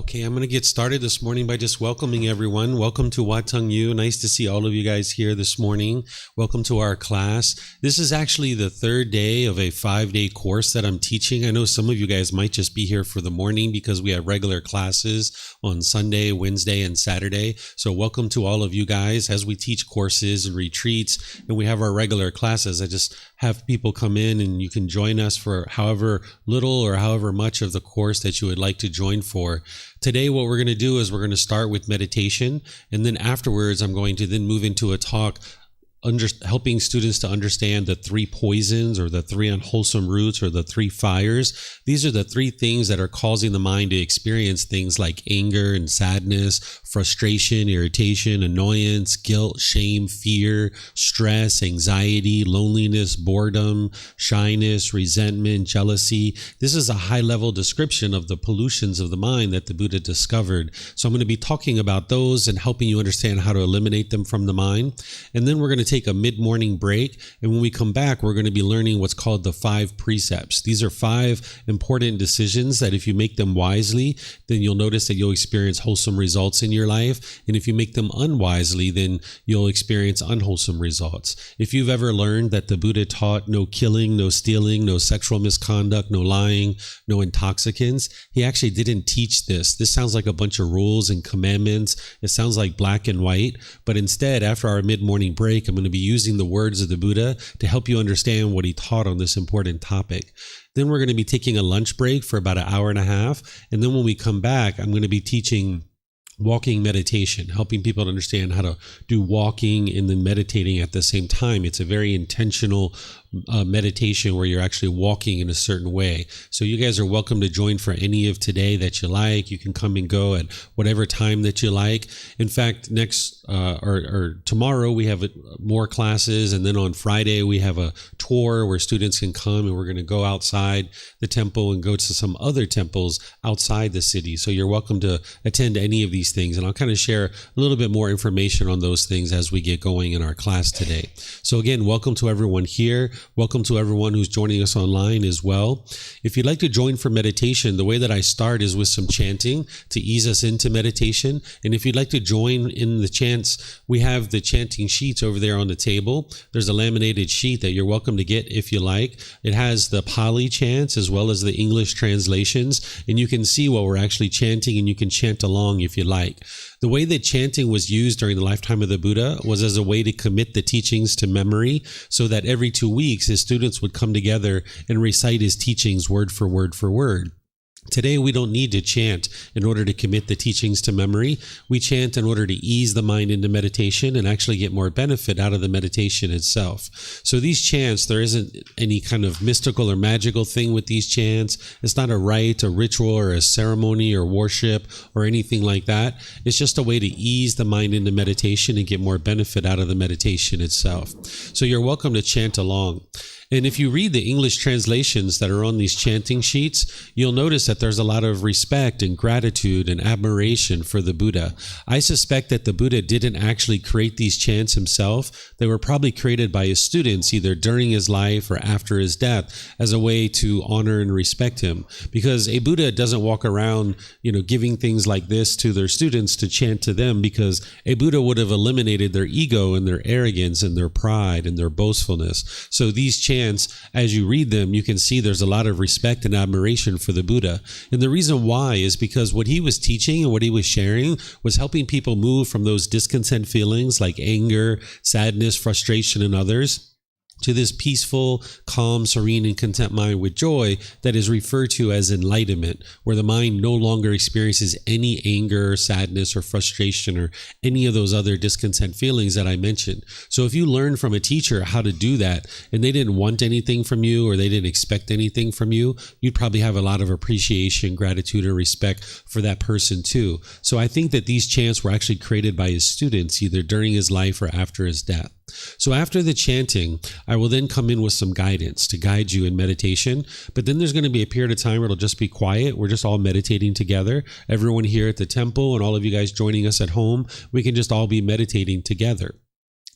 Okay, I'm going to get started this morning by just welcoming everyone. Welcome to Watang Yu. Nice to see all of you guys here this morning. Welcome to our class. This is actually the third day of a 5-day course that I'm teaching. I know some of you guys might just be here for the morning because we have regular classes on Sunday, Wednesday, and Saturday. So welcome to all of you guys as we teach courses and retreats, and we have our regular classes. I just have people come in and you can join us for however little or however much of the course that you would like to join for. Today, what we're going to do is we're going to start with meditation, and then afterwards, I'm going to then move into a talk helping students to understand the 3 poisons or the 3 unwholesome roots or the 3 fires. These are the 3 things that are causing the mind to experience things like anger and sadness, frustration, irritation, annoyance, guilt, shame, fear, stress, anxiety, loneliness, boredom, shyness, resentment, jealousy. This is a high-level description of the pollutions of the mind that the Buddha discovered. So I'm going to be talking about those and helping you understand how to eliminate them from the mind. And then we're going to take a mid-morning break, and when we come back, we're going to be learning what's called the 5 precepts. These are 5 important decisions that if you make them wisely, then you'll notice that you'll experience wholesome results in your life, and if you make them unwisely, then you'll experience unwholesome results. If you've ever learned that the Buddha taught no killing, no stealing, no sexual misconduct, no lying, no intoxicants, he actually didn't teach this. This sounds like a bunch of rules and commandments. It sounds like black and white, but instead, after our mid-morning break, I'm going to be using the words of the Buddha to help you understand what he taught on this important topic. Then we're going to be taking a lunch break for about an hour and a half. And then when we come back, I'm going to be teaching walking meditation, helping people to understand how to do walking and then meditating at the same time. It's a very intentional meditation where you're actually walking in a certain way. So you guys are welcome to join for any of today that you like. You can come and go at whatever time that you like. In fact, next or tomorrow we have more classes, and then on Friday we have a tour where students can come, and we're going to go outside the temple and go to some other temples outside the city. So you're welcome to attend any of these things, and I'll kind of share a little bit more information on those things as we get going in our class today. So again, welcome to everyone here. Welcome to everyone who's joining us online as well. If you'd like to join for meditation, the way that I start is with some chanting to ease us into meditation. And if you'd like to join in the chants, we have the chanting sheets over there on the table. There's a laminated sheet that you're welcome to get if you like. It has the Pali chants as well as the English translations, and you can see what we're actually chanting, and you can chant along if you like. The way that chanting was used during the lifetime of the Buddha was as a way to commit the teachings to memory, so that every 2 weeks his students would come together and recite his teachings word for word for word. Today, we don't need to chant in order to commit the teachings to memory. We chant in order to ease the mind into meditation and actually get more benefit out of the meditation itself. So these chants, there isn't any kind of mystical or magical thing with these chants. It's not a rite, a ritual, or a ceremony or worship or anything like that. It's just a way to ease the mind into meditation and get more benefit out of the meditation itself. So you're welcome to chant along. And if you read the English translations that are on these chanting sheets, you'll notice that there's a lot of respect and gratitude and admiration for the Buddha. I suspect that the Buddha didn't actually create these chants himself. They were probably created by his students either during his life or after his death as a way to honor and respect him. Because a Buddha doesn't walk around, giving things like this to their students to chant to them, because a Buddha would have eliminated their ego and their arrogance and their pride and their boastfulness. So these chants, as you read them, you can see there's a lot of respect and admiration for the Buddha. And the reason why is because what he was teaching and what he was sharing was helping people move from those discontent feelings like anger, sadness, frustration, and others, to this peaceful, calm, serene, and content mind with joy that is referred to as enlightenment, where the mind no longer experiences any anger, sadness, or frustration, or any of those other discontent feelings that I mentioned. So if you learn from a teacher how to do that, and they didn't want anything from you, or they didn't expect anything from you, you'd probably have a lot of appreciation, gratitude, and respect for that person too. So I think that these chants were actually created by his students, either during his life or after his death. So after the chanting, I will then come in with some guidance to guide you in meditation. But then there's going to be a period of time where it'll just be quiet. We're just all meditating together. Everyone here at the temple and all of you guys joining us at home, we can just all be meditating together.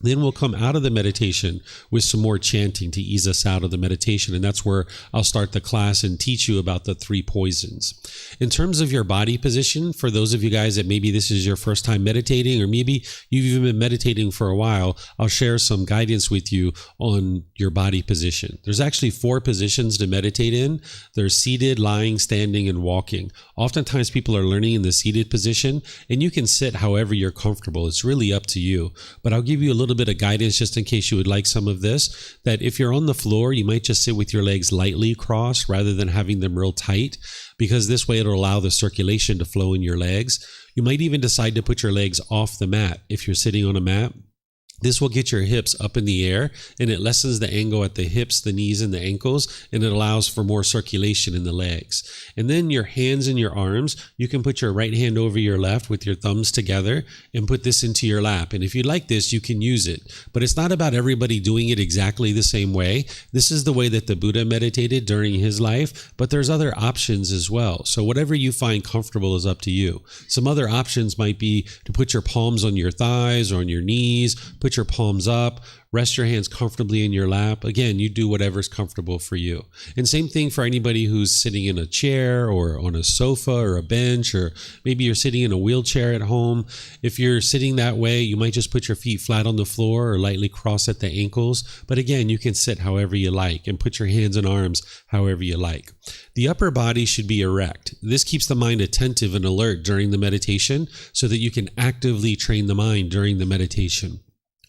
Then we'll come out of the meditation with some more chanting to ease us out of the meditation. And that's where I'll start the class and teach you about the 3 poisons. In terms of your body position, for those of you guys that maybe this is your first time meditating, or maybe you've even been meditating for a while, I'll share some guidance with you on your body position. There's actually 4 positions to meditate in. There's seated, lying, standing, and walking. Oftentimes people are learning in the seated position, and you can sit however you're comfortable. It's really up to you. But I'll give you a little bit of guidance just in case you would like some of this, that if you're on the floor, you might just sit with your legs lightly crossed rather than having them real tight, because this way it'll allow the circulation to flow in your legs. You might even decide to put your legs off the mat if you're sitting on a mat. This will get your hips up in the air, and it lessens the angle at the hips, the knees, and the ankles, and it allows for more circulation in the legs. And then your hands and your arms, you can put your right hand over your left with your thumbs together and put this into your lap. And if you like this, you can use it. But it's not about everybody doing it exactly the same way. This is the way that the Buddha meditated during his life, but there's other options as well. So whatever you find comfortable is up to you. Some other options might be to put your palms on your thighs or on your knees, put your palms up, rest your hands comfortably in your lap. Again, you do whatever's comfortable for you. And same thing for anybody who's sitting in a chair or on a sofa or a bench, or maybe you're sitting in a wheelchair at home. If you're sitting that way, you might just put your feet flat on the floor or lightly cross at the ankles. But again, you can sit however you like and put your hands and arms however you like. The upper body should be erect. This keeps the mind attentive and alert during the meditation so that you can actively train the mind during the meditation.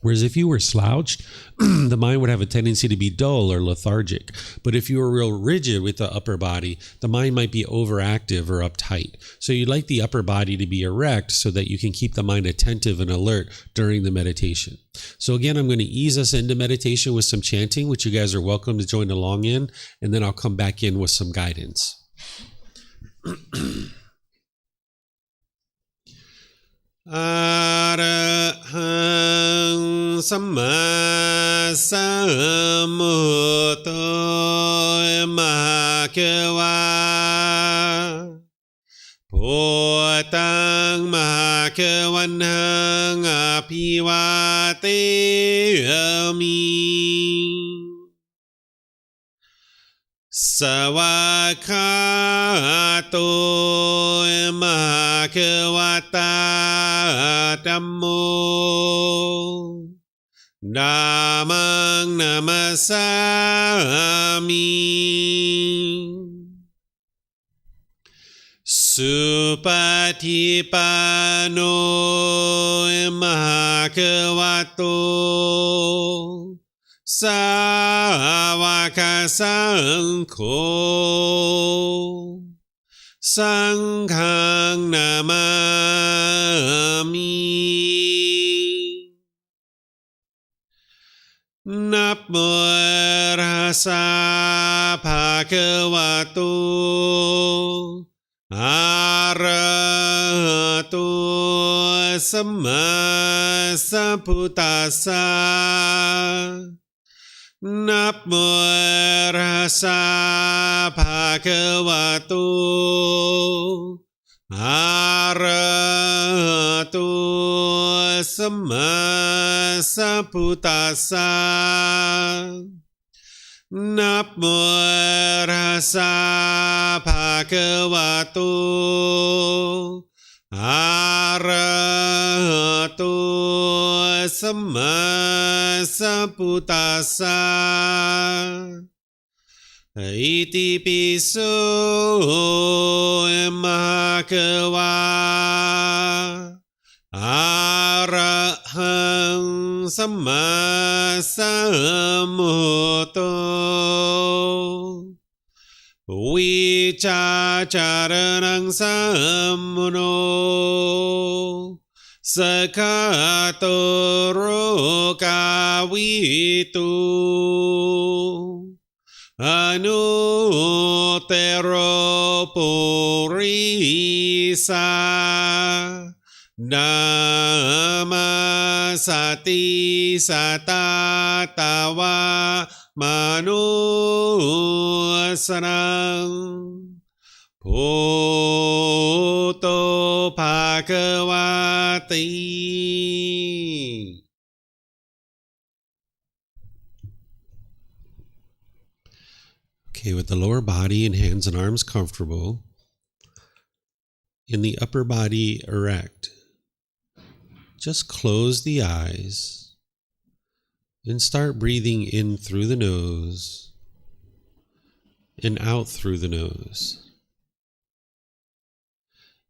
Whereas if you were slouched, the mind would have a tendency to be dull or lethargic. But if you were real rigid with the upper body, the mind might be overactive or uptight. So you'd like the upper body to be erect so that you can keep the mind attentive and alert during the meditation. So again, I'm going to ease us into meditation with some chanting, which you guys are welcome to join along in, and then I'll come back in with some guidance. Arahang Samma Sambuddho Mahakeva Bhutang Mahakavanhang Apivateyami Savakato Mahakavata Dhammo Dhammang Namasami Supatipano Mahakavato Savaka Sangho Sanghang Namami Namo Rasa Bhagavato Arahato Samma Sambuddhassa Namo Rasa Bhagavato Arahato Samma Sambuddhassa Namo Rasa Bhagavato Arahato Samma Sambuddhassa Iti piso Mahakava Arahang Samma Sambuddho Vicacaranang Sammuno Sakato Rokavitu Anutero Purisa Dhamma Sati Satatawa Manusanang Bhutto Bhagavati Okay, with the lower body and hands and arms comfortable, and the upper body erect, just close the eyes and start breathing in through the nose and out through the nose.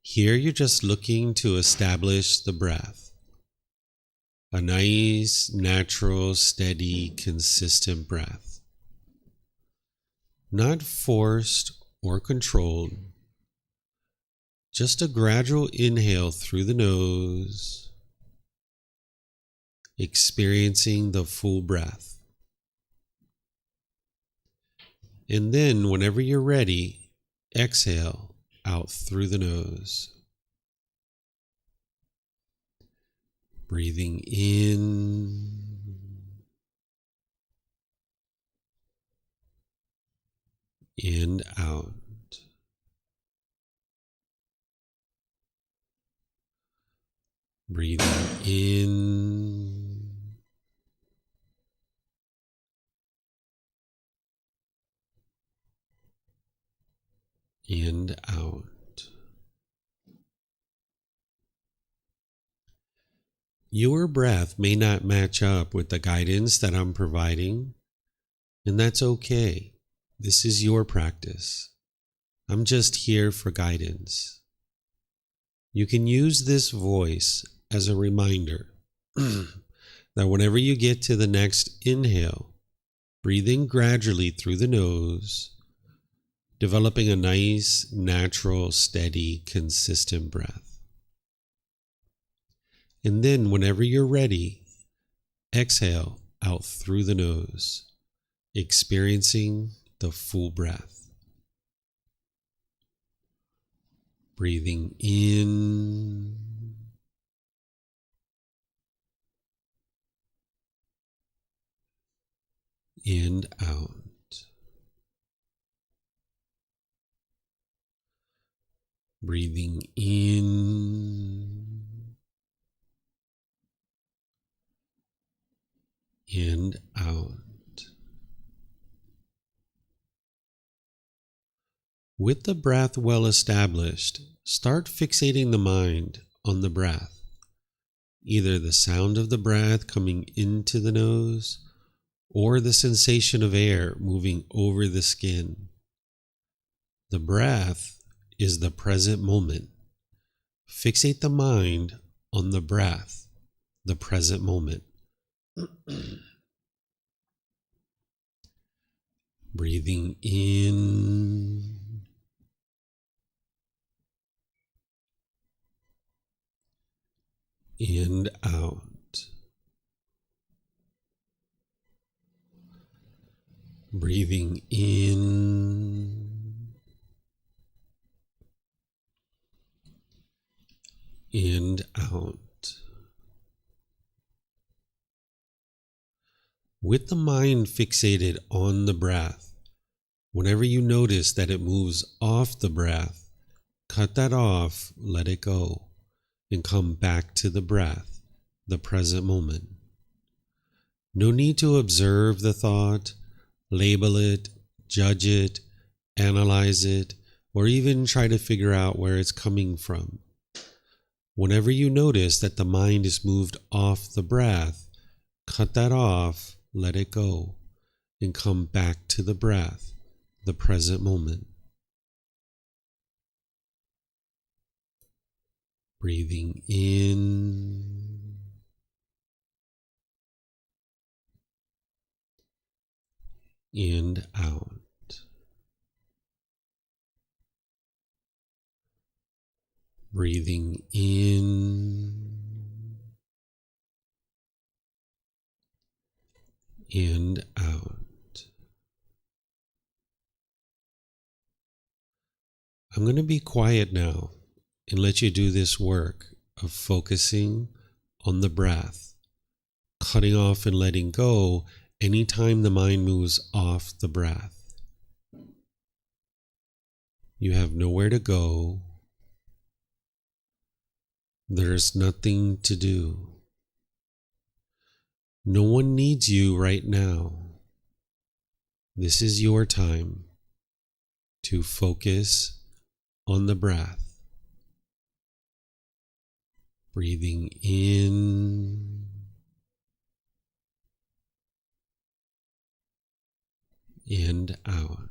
Here you're just looking to establish the breath. A nice, natural, steady, consistent breath. Not forced or controlled. Just a gradual inhale through the nose, experiencing the full breath. And then, whenever you're ready, exhale out through the nose. Breathing in and out. Breathing in and out. Your breath may not match up with the guidance that I'm providing, and that's okay. This is your practice. I'm just here for guidance. You can use this voice as a reminder that whenever you get to the next inhale, breathe in gradually through the nose, developing a nice, natural, steady, consistent breath. And then whenever you're ready, exhale out through the nose, experiencing the full breath. Breathing in and out. Breathing in and out. With the breath well established, start fixating the mind on the breath, either the sound of the breath coming into the nose or the sensation of air moving over the skin. The breath is the present moment. Fixate the mind on the breath, the present moment. Breathing in and out. Breathing in and out. With the mind fixated on the breath, whenever you notice that it moves off the breath, cut that off, let it go, and come back to the breath, the present moment. No need to observe the thought, label it, judge it, analyze it, or even try to figure out where it's coming from. Whenever you notice that the mind is moved off the breath, cut that off, let it go, and come back to the breath, the present moment. Breathing in and out. Breathing in and out. I'm going to be quiet now and let you do this work of focusing on the breath, cutting off and letting go anytime the mind moves off the breath. You have nowhere to go. There's nothing to do. No one needs you right now. This is your time. to focus on the breath. Breathing in and out.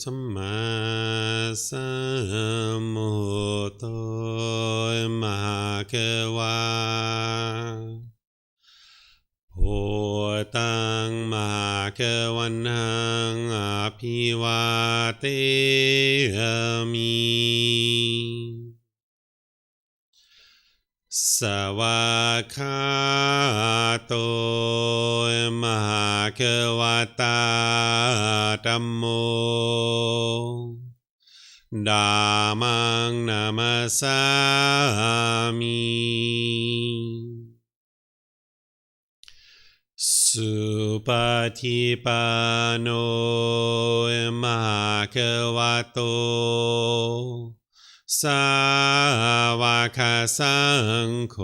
สัมมาสัมพุทโธมหาเกวาพุทธังมหาเกวันหังอภิวาเทมิสวากขาโตมหาเกวตาธัมโมธัมมังนามัสสามิสุปฏิปันโนมหาเกวโตสาวกสังโฆ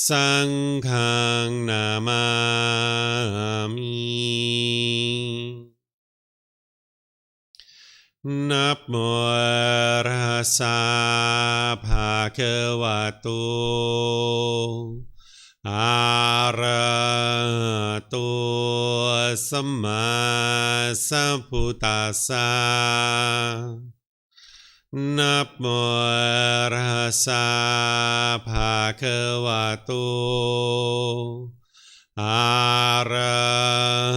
สังฆังนามามินะโมตัสสะภะคะวะโตอะระหะโตสัมมาสัมพุทธัสสะนะโมตัสสะภะคะวะโตอะระ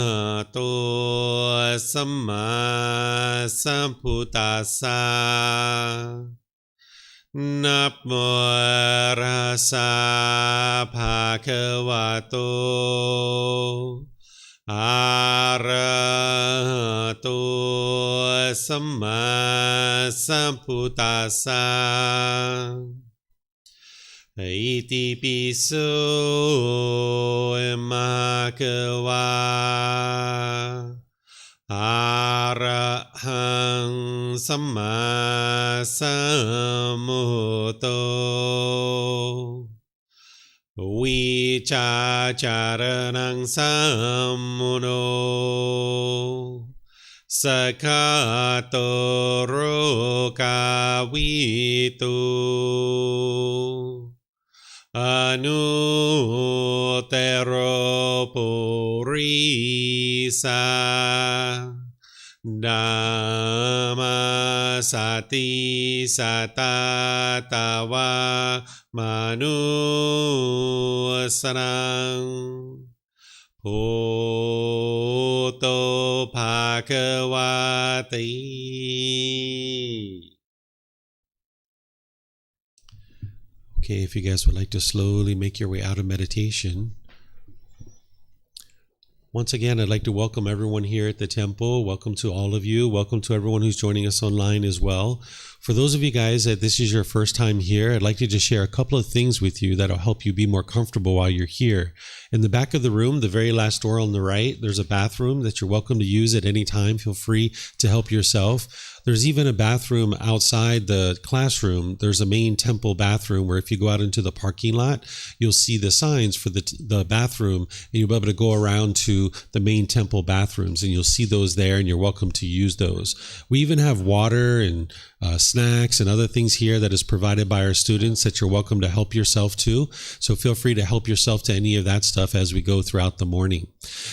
หะโตสัมมาสัมพุทธัสสะนะโมตัสสะภะคะวะโตอะระหะโตสัมมาสัมพุทธัสสะอิติปิโสมะคะวะอะระหังสัมมาสัมพุทโธวิชาจารณังสัมมุโนสกขาโตโรกาวิตุอนุเตโรปุริสาธัมมาสติสัตตาตาวามนุสนังพุทโธภะคะวะติ Okay, if you guys would like to slowly make your way out of meditation. Once again, I'd like to welcome everyone here at the temple. Welcome to all of you. Welcome to everyone who's joining us online as well. For those of you guys that this is your first time here, I'd like to just share a couple of things with you that'll help you be more comfortable while you're here. In the back of the room, the very last door on the right, there's a bathroom that you're welcome to use at any time. Feel free to help yourself. There's even a bathroom outside the classroom. There's a main temple bathroom where if you go out into the parking lot, you'll see the signs for the bathroom, and you'll be able to go around to the main temple bathrooms, and you'll see those there, and you're welcome to use those. We even have water and snacks and other things here that is provided by our students that you're welcome to help yourself to. So feel free to help yourself to any of that stuff as we go throughout the morning.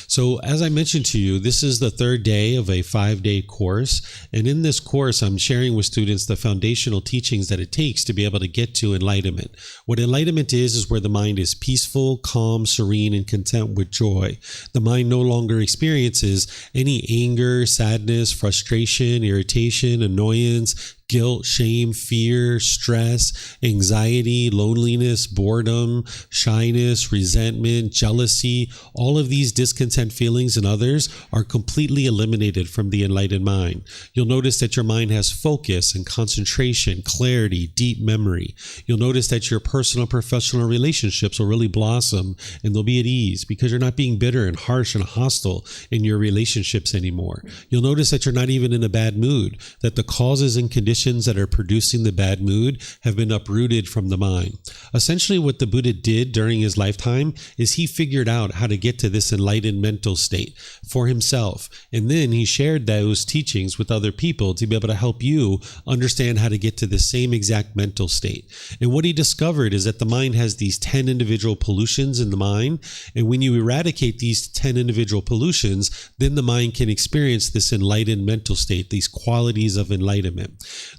So as I mentioned to you, this is the third day of a 5-day course. And in this course, I'm sharing with students the foundational teachings that it takes to be able to get to enlightenment. What enlightenment is where the mind is peaceful, calm, serene, and content with joy. The mind no longer experiences any anger, sadness, frustration, irritation, annoyance, guilt, shame, fear, stress, anxiety, loneliness, boredom, shyness, resentment, jealousy. All of these discontent feelings and others are completely eliminated from the enlightened mind. You'll notice that your mind has focus and concentration, clarity, deep memory. You'll notice that your personal and professional relationships will really blossom and they'll be at ease because you're not being bitter and harsh and hostile in your relationships anymore. You'll notice that you're not even in a bad mood, that the causes and conditions conditions that are producing the bad mood have been uprooted from the mind. Essentially, what the Buddha did during his lifetime is he figured out how to get to this enlightened mental state for himself. And then he shared those teachings with other people to be able to help you understand how to get to the same exact mental state. And what he discovered is that the mind has these 10 individual pollutions in the mind. And when you eradicate these 10 individual pollutions, then the mind can experience this enlightened mental state, these qualities of enlightenment.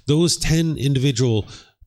Those 10 individual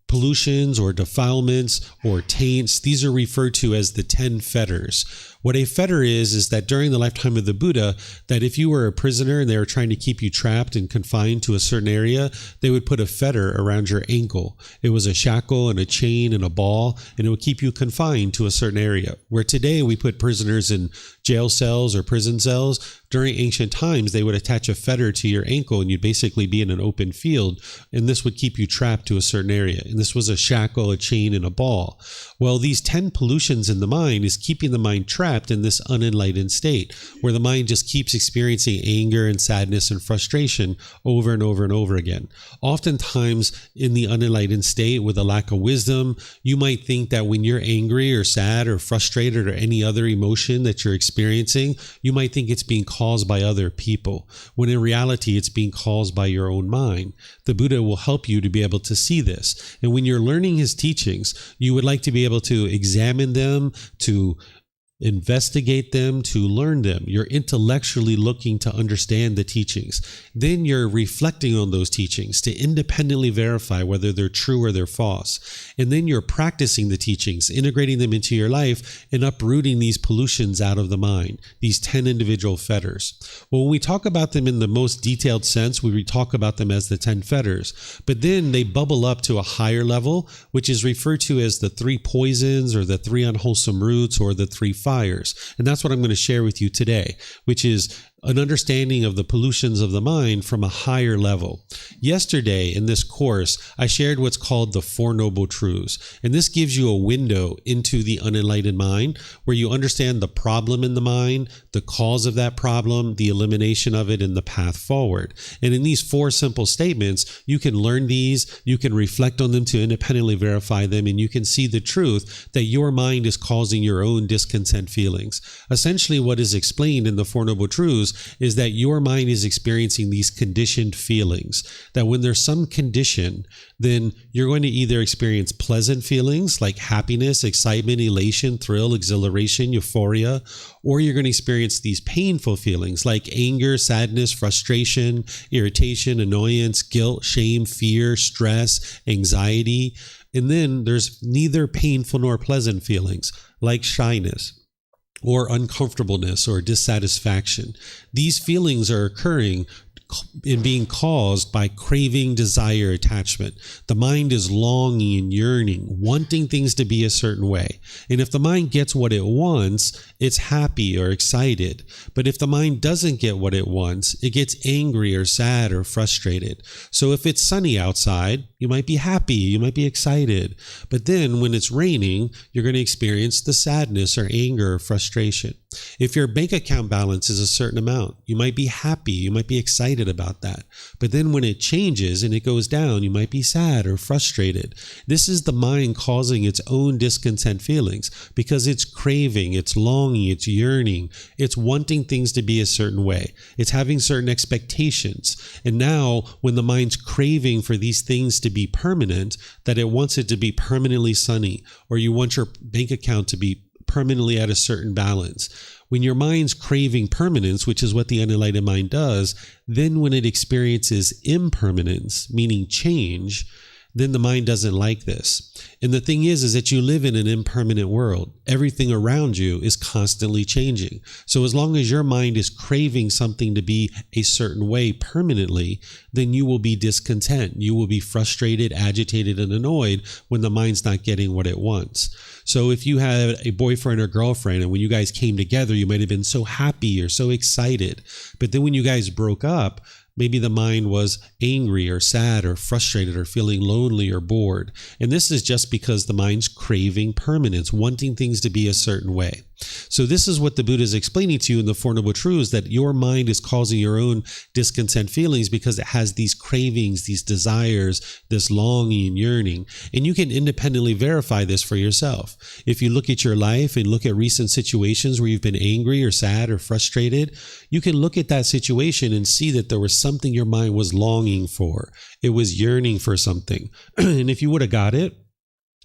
pollutions or defilements or taints, these are referred to as the 10 fetters. What a fetter is that during the lifetime of the Buddha, that if you were a prisoner and they were trying to keep you trapped and confined to a certain area, they would put a fetter around your ankle. It was a shackle and a chain and a ball, and it would keep you confined to a certain area. Where today we put prisoners in jail cells or prison cells, during ancient times, they would attach a fetter to your ankle and you'd basically be in an open field, and this would keep you trapped to a certain area. And this was a shackle, a chain, and a ball. Well, these 10 pollutions in the mind is keeping the mind trapped in this unenlightened state, where the mind just keeps experiencing anger and sadness and frustration over and over and over again. Oftentimes, in the unenlightened state with a lack of wisdom, you might think that when you're angry or sad or frustrated or any other emotion that you're experiencing, you might think it's being caused by other people, when in reality it's being caused by your own mind. The Buddha will help you to be able to see this. And when you're learning his teachings, you would like to be able to examine them, to investigate them, to learn them. You're intellectually looking to understand the teachings. Then you're reflecting on those teachings to independently verify whether they're true or they're false. And then you're practicing the teachings, integrating them into your life and uprooting these pollutions out of the mind, these 10 individual fetters. Well, when we talk about them in the most detailed sense, we talk about them as the 10 fetters, but then they bubble up to a higher level, which is referred to as the 3 poisons or the 3 unwholesome roots or the 3 fires. And that's what I'm going to share with you today, which is an understanding of the pollutions of the mind from a higher level. Yesterday in this course, I shared what's called the 4 Noble Truths. And this gives you a window into the unenlightened mind, where you understand the problem in the mind, the cause of that problem, the elimination of it, and the path forward. And in these 4 simple statements, you can learn these, you can reflect on them to independently verify them, and you can see the truth that your mind is causing your own discontent feelings. Essentially, what is explained in the 4 Noble Truths is that your mind is experiencing these conditioned feelings, that when there's some condition, then you're going to either experience pleasant feelings like happiness, excitement, elation, thrill, exhilaration, euphoria, or you're going to experience these painful feelings like anger, sadness, frustration, irritation, annoyance, guilt, shame, fear, stress, anxiety. And then there's neither painful nor pleasant feelings like shyness or uncomfortableness or dissatisfaction. These feelings are occurring and being caused by craving, desire, attachment. The mind is longing and yearning, wanting things to be a certain way. And if the mind gets what it wants, it's happy or excited. But if the mind doesn't get what it wants, it gets angry or sad or frustrated. So if it's sunny outside, you might be happy, you might be excited. But then when it's raining, you're going to experience the sadness or anger or frustration. If your bank account balance is a certain amount, you might be happy, you might be excited about that. But then when it changes and it goes down, you might be sad or frustrated. This is the mind causing its own discontent feelings because it's craving, it's longing, it's yearning, it's wanting things to be a certain way. It's having certain expectations. And now when the mind's craving for these things to be permanent, that it wants it to be permanently sunny, or you want your bank account to be permanently at a certain balance. When your mind's craving permanence, which is what the unenlightened mind does, then when it experiences impermanence, meaning change, then the mind doesn't like this. And the thing is that you live in an impermanent world. Everything around you is constantly changing. So as long as your mind is craving something to be a certain way permanently, then you will be discontent. You will be frustrated, agitated, and annoyed when the mind's not getting what it wants. So if you had a boyfriend or girlfriend, and when you guys came together, you might have been so happy or so excited. But then when you guys broke up, maybe the mind was angry or sad or frustrated or feeling lonely or bored. And this is just because the mind's craving permanence, wanting things to be a certain way. So this is what the Buddha is explaining to you in the Four Noble Truths, that your mind is causing your own discontent feelings because it has these cravings, these desires, this longing, yearning. And you can independently verify this for yourself. If you look at your life and look at recent situations where you've been angry or sad or frustrated, you can look at that situation and see that there was something your mind was longing for. It was yearning for something. And if you would have got it,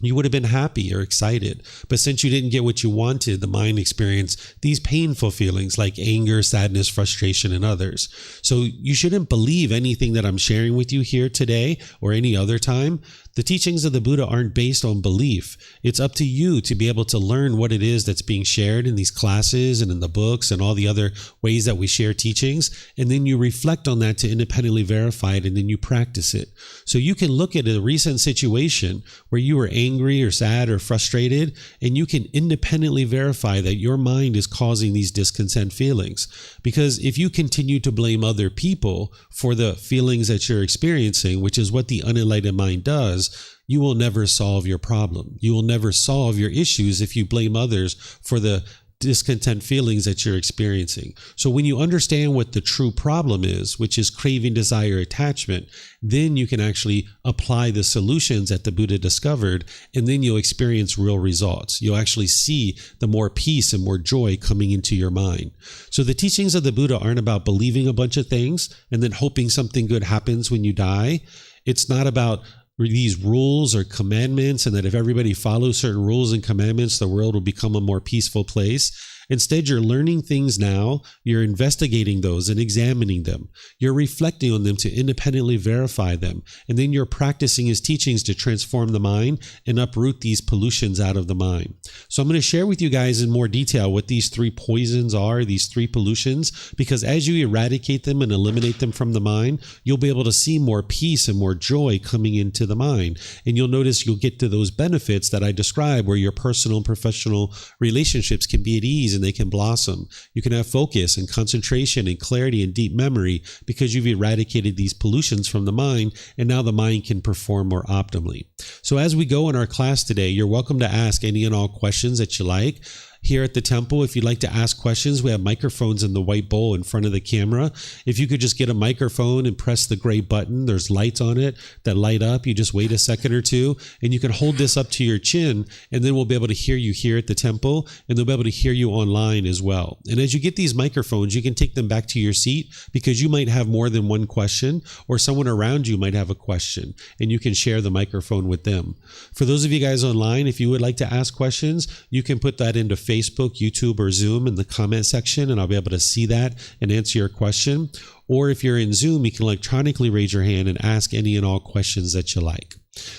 you would have been happy or excited. But since you didn't get what you wanted, the mind experienced these painful feelings like anger, sadness, frustration, and others. So you shouldn't believe anything that I'm sharing with you here today or any other time. The teachings of the Buddha aren't based on belief. It's up to you to be able to learn what it is that's being shared in these classes and in the books and all the other ways that we share teachings. And then you reflect on that to independently verify it, and then you practice it. So you can look at a recent situation where you were angry or sad or frustrated, and you can independently verify that your mind is causing these discontent feelings. Because if you continue to blame other people for the feelings that you're experiencing, which is what the unenlightened mind does, you will never solve your problem. You will never solve your issues if you blame others for the discontent feelings that you're experiencing. So when you understand what the true problem is, which is craving, desire, attachment, then you can actually apply the solutions that the Buddha discovered, and then you'll experience real results. You'll actually see the more peace and more joy coming into your mind. So the teachings of the Buddha aren't about believing a bunch of things and then hoping something good happens when you die. It's not about these rules or commandments, and that if everybody follows certain rules and commandments, the world will become a more peaceful place. Instead, you're learning things now, you're investigating those and examining them. You're reflecting on them to independently verify them. And then you're practicing his teachings to transform the mind and uproot these pollutions out of the mind. So I'm going to share with you guys in more detail what these three poisons are, these three pollutions, because as you eradicate them and eliminate them from the mind, you'll be able to see more peace and more joy coming into the mind. And you'll notice you'll get to those benefits that I described, where your personal and professional relationships can be at ease and they can blossom. You can have focus and concentration and clarity and deep memory because you've eradicated these pollutions from the mind, and now the mind can perform more optimally. So as we go in our class today, you're welcome to ask any and all questions that you like. Here at the temple, if you'd like to ask questions, we have microphones in the white bowl in front of the camera. If you could just get a microphone and press the gray button, there's lights on it that light up. You just wait a second or two, and you can hold this up to your chin, and then we'll be able to hear you here at the temple, and they'll be able to hear you online as well. And as you get these microphones, you can take them back to your seat, because you might have more than one question, or someone around you might have a question, and you can share the microphone with them. For those of you guys online, if you would like to ask questions, you can put that into Facebook, YouTube, or Zoom in the comment section, and I'll be able to see that and answer your question. Or if you're in Zoom, you can electronically raise your hand and ask any and all questions that you like.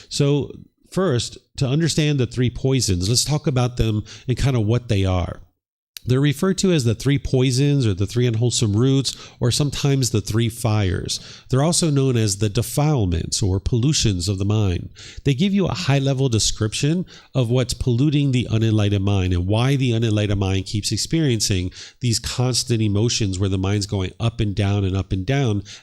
So first, to understand the three poisons, let's talk about them and kind of what they are. They're referred to as the three poisons or the three unwholesome roots, or sometimes the three fires. They're also known as the defilements or pollutions of the mind. They give you a high-level description of what's polluting the unenlightened mind and why the unenlightened mind keeps experiencing these constant emotions where the mind's going up and down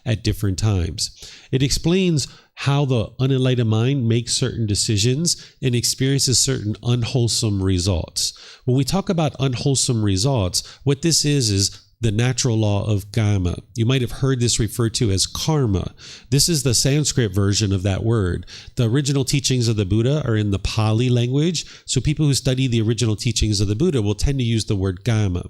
at different times. It explains how the unenlightened mind makes certain decisions and experiences certain unwholesome results. When we talk about unwholesome results, what this is the natural law of karma. You might have heard this referred to as karma. This is the Sanskrit version of that word. The original teachings of the Buddha are in the Pali language, so people who study the original teachings of the Buddha will tend to use the word karma.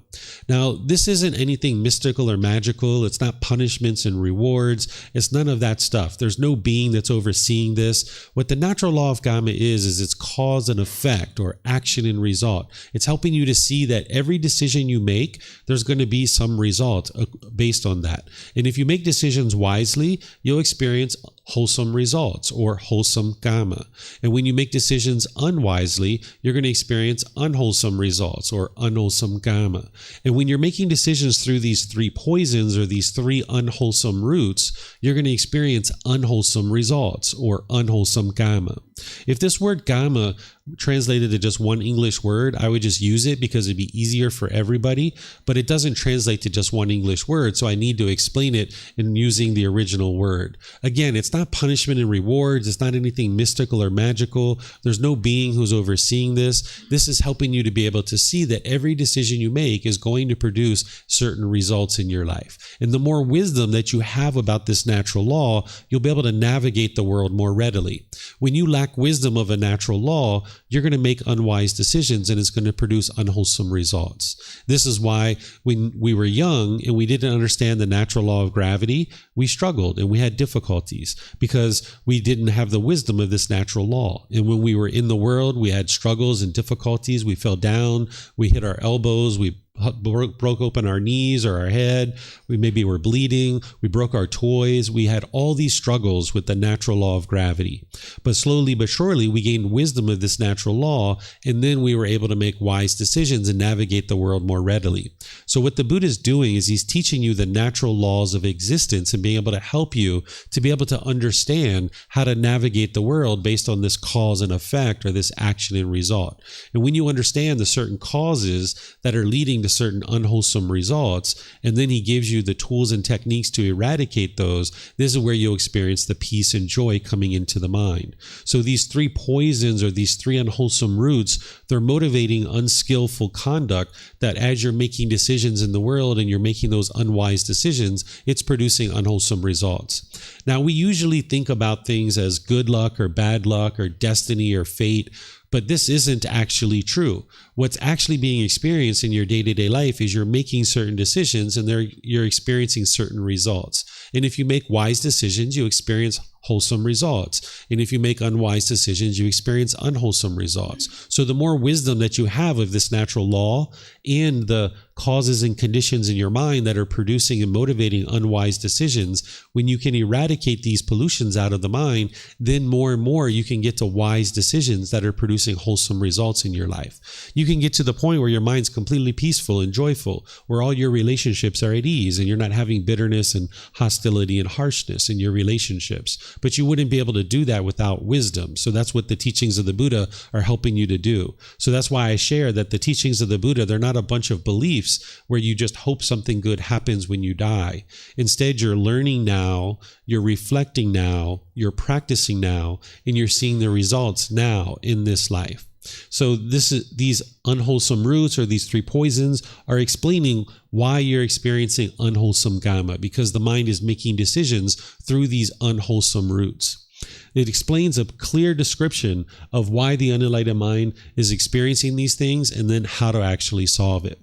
Now, this isn't anything mystical or magical. It's not punishments and rewards. It's none of that stuff. There's no being that's overseeing this. What the natural law of karma is it's cause and effect, or action and result. It's helping you to see that every decision you make, there's going to be some result based on that. And if you make decisions wisely, you'll experience wholesome results or wholesome karma. And when you make decisions unwisely, you're going to experience unwholesome results or unwholesome karma. And when you're making decisions through these three poisons or these three unwholesome roots, you're going to experience unwholesome results or unwholesome karma. If this word karma translated to just one English word, I would just use it because it'd be easier for everybody, but it doesn't translate to just one English word, so I need to explain it in using the original word. Again, it's It's not punishment and rewards. It's not anything mystical or magical. There's no being who's overseeing this. This is helping you to be able to see that every decision you make is going to produce certain results in your life. And the more wisdom that you have about this natural law, you'll be able to navigate the world more readily. When you lack wisdom of a natural law, you're going to make unwise decisions, and it's going to produce unwholesome results. This is why when we were young and we didn't understand the natural law of gravity, we struggled and we had difficulties because we didn't have the wisdom of this natural law. And when we were in the world, we had struggles and difficulties. We fell down, we hit our elbows, we broke open our knees or our head. We maybe were bleeding. We broke our toys. We had all these struggles with the natural law of gravity. But slowly but surely, we gained wisdom of this natural law, and then we were able to make wise decisions and navigate the world more readily. So what the Buddha is doing is he's teaching you the natural laws of existence and being able to help you to be able to understand how to navigate the world based on this cause and effect, or this action and result. And when you understand the certain causes that are leading to certain unwholesome results, and then he gives you the tools and techniques to eradicate those, this is where you'll experience the peace and joy coming into the mind. So these three poisons, or these three unwholesome roots, they're motivating unskillful conduct that as you're making decisions in the world and you're making those unwise decisions, it's producing unwholesome results. Now, we usually think about things as good luck or bad luck or destiny or fate, but this isn't actually true. What's actually being experienced in your day-to-day life is you're making certain decisions and you're experiencing certain results. And if you make wise decisions, you experience wholesome results. And if you make unwise decisions, you experience unwholesome results. So the more wisdom that you have of this natural law and the causes and conditions in your mind that are producing and motivating unwise decisions, when you can eradicate these pollutions out of the mind, then more and more you can get to wise decisions that are producing wholesome results in your life. You can get to the point where your mind's completely peaceful and joyful, where all your relationships are at ease and you're not having bitterness and hostility and harshness in your relationships. But you wouldn't be able to do that without wisdom. So that's what the teachings of the Buddha are helping you to do. So that's why I share that the teachings of the Buddha, they're not a bunch of beliefs where you just hope something good happens when you die. Instead, you're learning now, you're reflecting now, you're practicing now, and you're seeing the results now in this life. So these unwholesome roots, or these three poisons, are explaining why you're experiencing unwholesome karma, because the mind is making decisions through these unwholesome roots. It explains a clear description of why the unenlightened mind is experiencing these things and then how to actually solve it.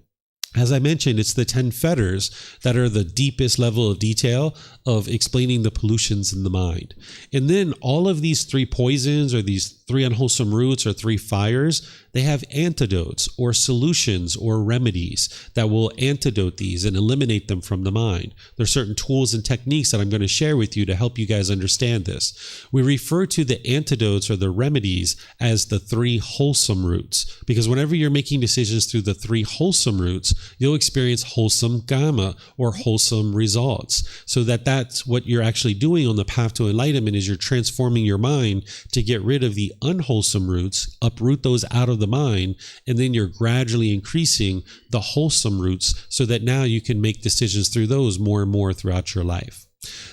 As I mentioned, it's the 10 fetters that are the deepest level of detail of explaining the pollutions in the mind. And then all of these three poisons, or these three unwholesome roots, or three fires, they have antidotes or solutions or remedies that will antidote these and eliminate them from the mind. There's certain tools and techniques that I'm going to share with you to help you guys understand this. We refer to the antidotes or the remedies as the three wholesome roots, because whenever you're making decisions through the three wholesome roots, you'll experience wholesome karma or wholesome results. So that's what you're actually doing on the path to enlightenment, is you're transforming your mind to get rid of the unwholesome roots, uproot those out of the mind, and then you're gradually increasing the wholesome roots so that now you can make decisions through those more and more throughout your life.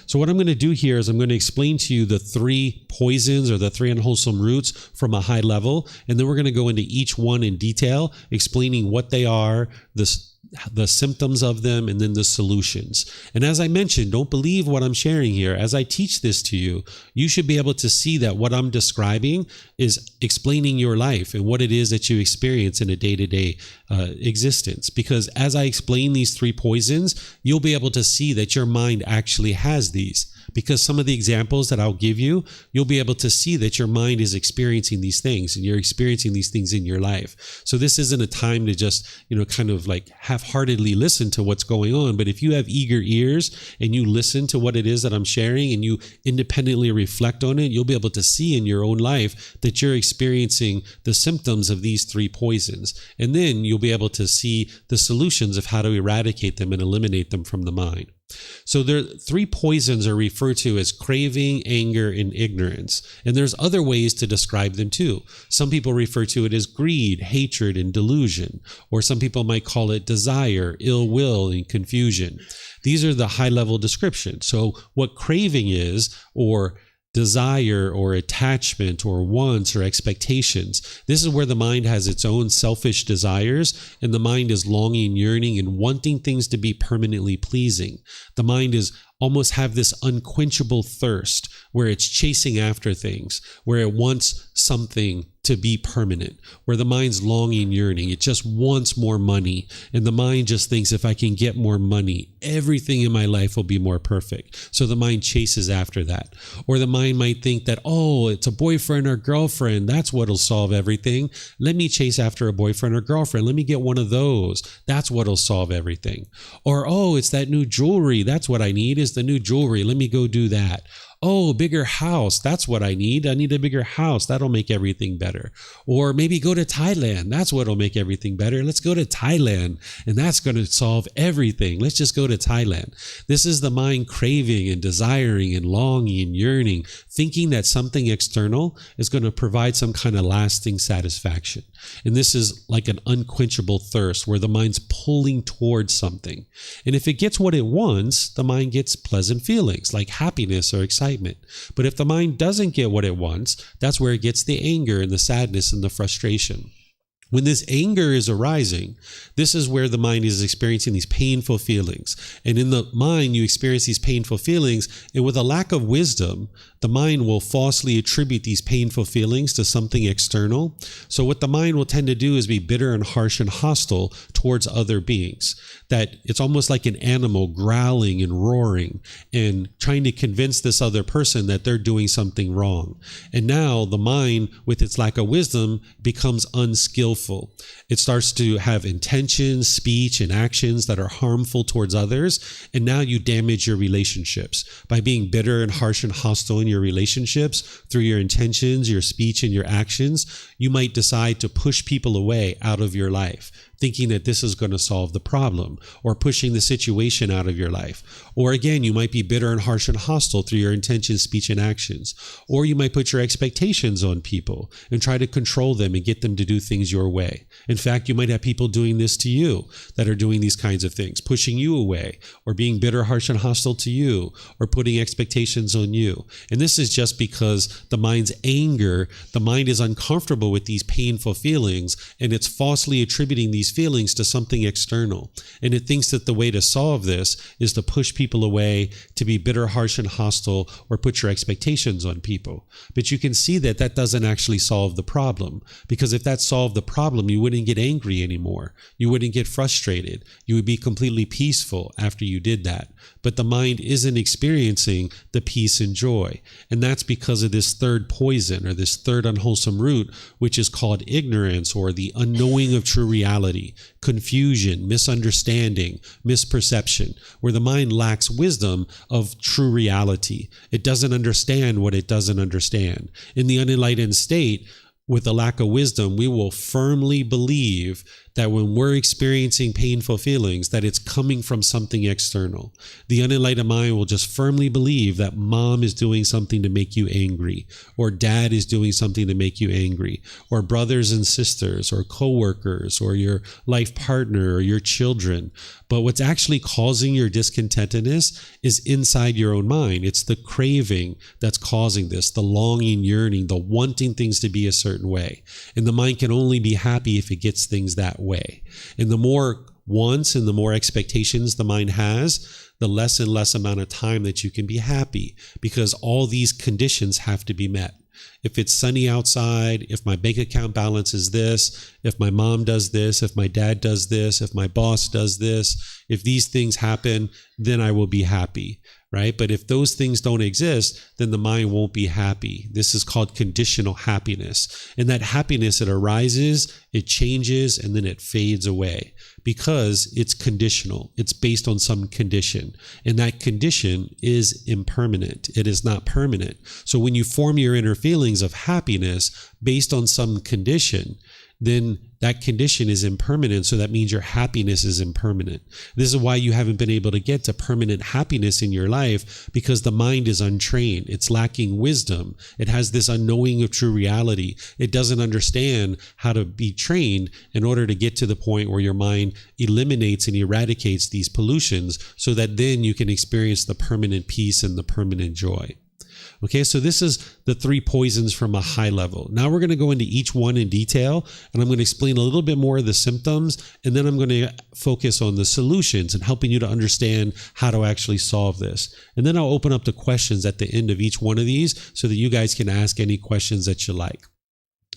So what I'm going to do here is I'm going to explain to you the three poisons, or the three unwholesome roots, from a high level, and then we're going to go into each one in detail, explaining what they are, the symptoms of them, and then the solutions. And as I mentioned, don't believe what I'm sharing here. As I teach this to you, you should be able to see that what I'm describing is explaining your life and what it is that you experience in a day-to-day existence. Because as I explain these three poisons, you'll be able to see that your mind actually has these. Because some of the examples that I'll give you, you'll be able to see that your mind is experiencing these things, and you're experiencing these things in your life. So this isn't a time to just, kind of like half-heartedly listen to what's going on. But if you have eager ears and you listen to what it is that I'm sharing and you independently reflect on it, you'll be able to see in your own life that you're experiencing the symptoms of these three poisons. And then you'll be able to see the solutions of how to eradicate them and eliminate them from the mind. So there, three poisons are referred to as craving, anger, and ignorance. And there's other ways to describe them too. Some people refer to it as greed, hatred, and delusion. Or some people might call it desire, ill will, and confusion. These are the high-level descriptions. So what craving is, or desire or attachment or wants or expectations. This is where the mind has its own selfish desires, and the mind is longing, yearning, and wanting things to be permanently pleasing. The mind is almost have this unquenchable thirst where it's chasing after things, where it wants something to be permanent, where the mind's longing, yearning. It just wants more money. And the mind just thinks, if I can get more money, everything in my life will be more perfect. So the mind chases after that. Or the mind might think that, oh, it's a boyfriend or girlfriend. That's what'll solve everything. Let me chase after a boyfriend or girlfriend. Let me get one of those. That's what'll solve everything. Or, oh, it's that new jewelry. That's what I need, is the new jewelry. Let me go do that. Oh, bigger house. That's what I need. I need a bigger house. That'll make everything better. Or maybe go to Thailand. That's what'll make everything better. Let's go to Thailand, and that's going to solve everything. Let's just go to Thailand. This is the mind craving and desiring and longing and yearning, thinking that something external is going to provide some kind of lasting satisfaction. And this is like an unquenchable thirst where the mind's pulling towards something. And if it gets what it wants, the mind gets pleasant feelings like happiness or excitement. But if the mind doesn't get what it wants, that's where it gets the anger and the sadness and the frustration. When this anger is arising, this is where the mind is experiencing these painful feelings. And in the mind, you experience these painful feelings, and with a lack of wisdom, the mind will falsely attribute these painful feelings to something external. So what the mind will tend to do is be bitter and harsh and hostile towards other beings. That it's almost like an animal growling and roaring and trying to convince this other person that they're doing something wrong. And now the mind, with its lack of wisdom, becomes unskillful. It starts to have intentions, speech, and actions that are harmful towards others. And now you damage your relationships by being bitter and harsh and hostile in your relationships through your intentions, your speech, and your actions. You might decide to push people away out of your life, thinking that this is going to solve the problem, or pushing the situation out of your life. Or again, you might be bitter and harsh and hostile through your intentions, speech, and actions. Or you might put your expectations on people and try to control them and get them to do things your way. In fact, you might have people doing this to you that are doing these kinds of things, pushing you away, or being bitter, harsh, and hostile to you, or putting expectations on you. And this is just because the mind's anger, the mind is uncomfortable with these painful feelings, and it's falsely attributing these feelings to something external. And it thinks that the way to solve this is to push people away, to be bitter, harsh, and hostile, or put your expectations on people. But you can see that that doesn't actually solve the problem, because if that solved the problem, you wouldn't get angry anymore. You wouldn't get frustrated. You would be completely peaceful after you did that. But the mind isn't experiencing the peace and joy. And that's because of this third poison, or this third unwholesome root, which is called ignorance, or the unknowing of true reality, confusion, misunderstanding, misperception, where the mind lacks wisdom of true reality. It doesn't understand what it doesn't understand. In the unenlightened state, with a lack of wisdom, we will firmly believe that when we're experiencing painful feelings, that it's coming from something external. The unenlightened mind will just firmly believe that mom is doing something to make you angry, or dad is doing something to make you angry, or brothers and sisters, or coworkers, or your life partner, or your children. But what's actually causing your discontentedness is inside your own mind. It's the craving that's causing this, the longing, yearning, the wanting things to be a certain way. And the mind can only be happy if it gets things that way. And the more wants and the more expectations the mind has, the less and less amount of time that you can be happy, because all these conditions have to be met. If it's sunny outside, if my bank account balance is this, if my mom does this, if my dad does this, if my boss does this, if these things happen, then I will be happy, right? But if those things don't exist, then the mind won't be happy. This is called conditional happiness. And that happiness, it arises, it changes, and then it fades away because it's conditional. It's based on some condition. And that condition is impermanent. It is not permanent. So when you form your inner feelings of happiness based on some condition, then that condition is impermanent. So that means your happiness is impermanent. This is why you haven't been able to get to permanent happiness in your life, because the mind is untrained. It's lacking wisdom. It has this unknowing of true reality. It doesn't understand how to be trained in order to get to the point where your mind eliminates and eradicates these pollutions, so that then you can experience the permanent peace and the permanent joy. Okay, so this is the 3 poisons from a high level. Now we're going to go into each one in detail, and I'm going to explain a little bit more of the symptoms, and then I'm going to focus on the solutions and helping you to understand how to actually solve this. And then I'll open up the questions at the end of each one of these so that you guys can ask any questions that you like.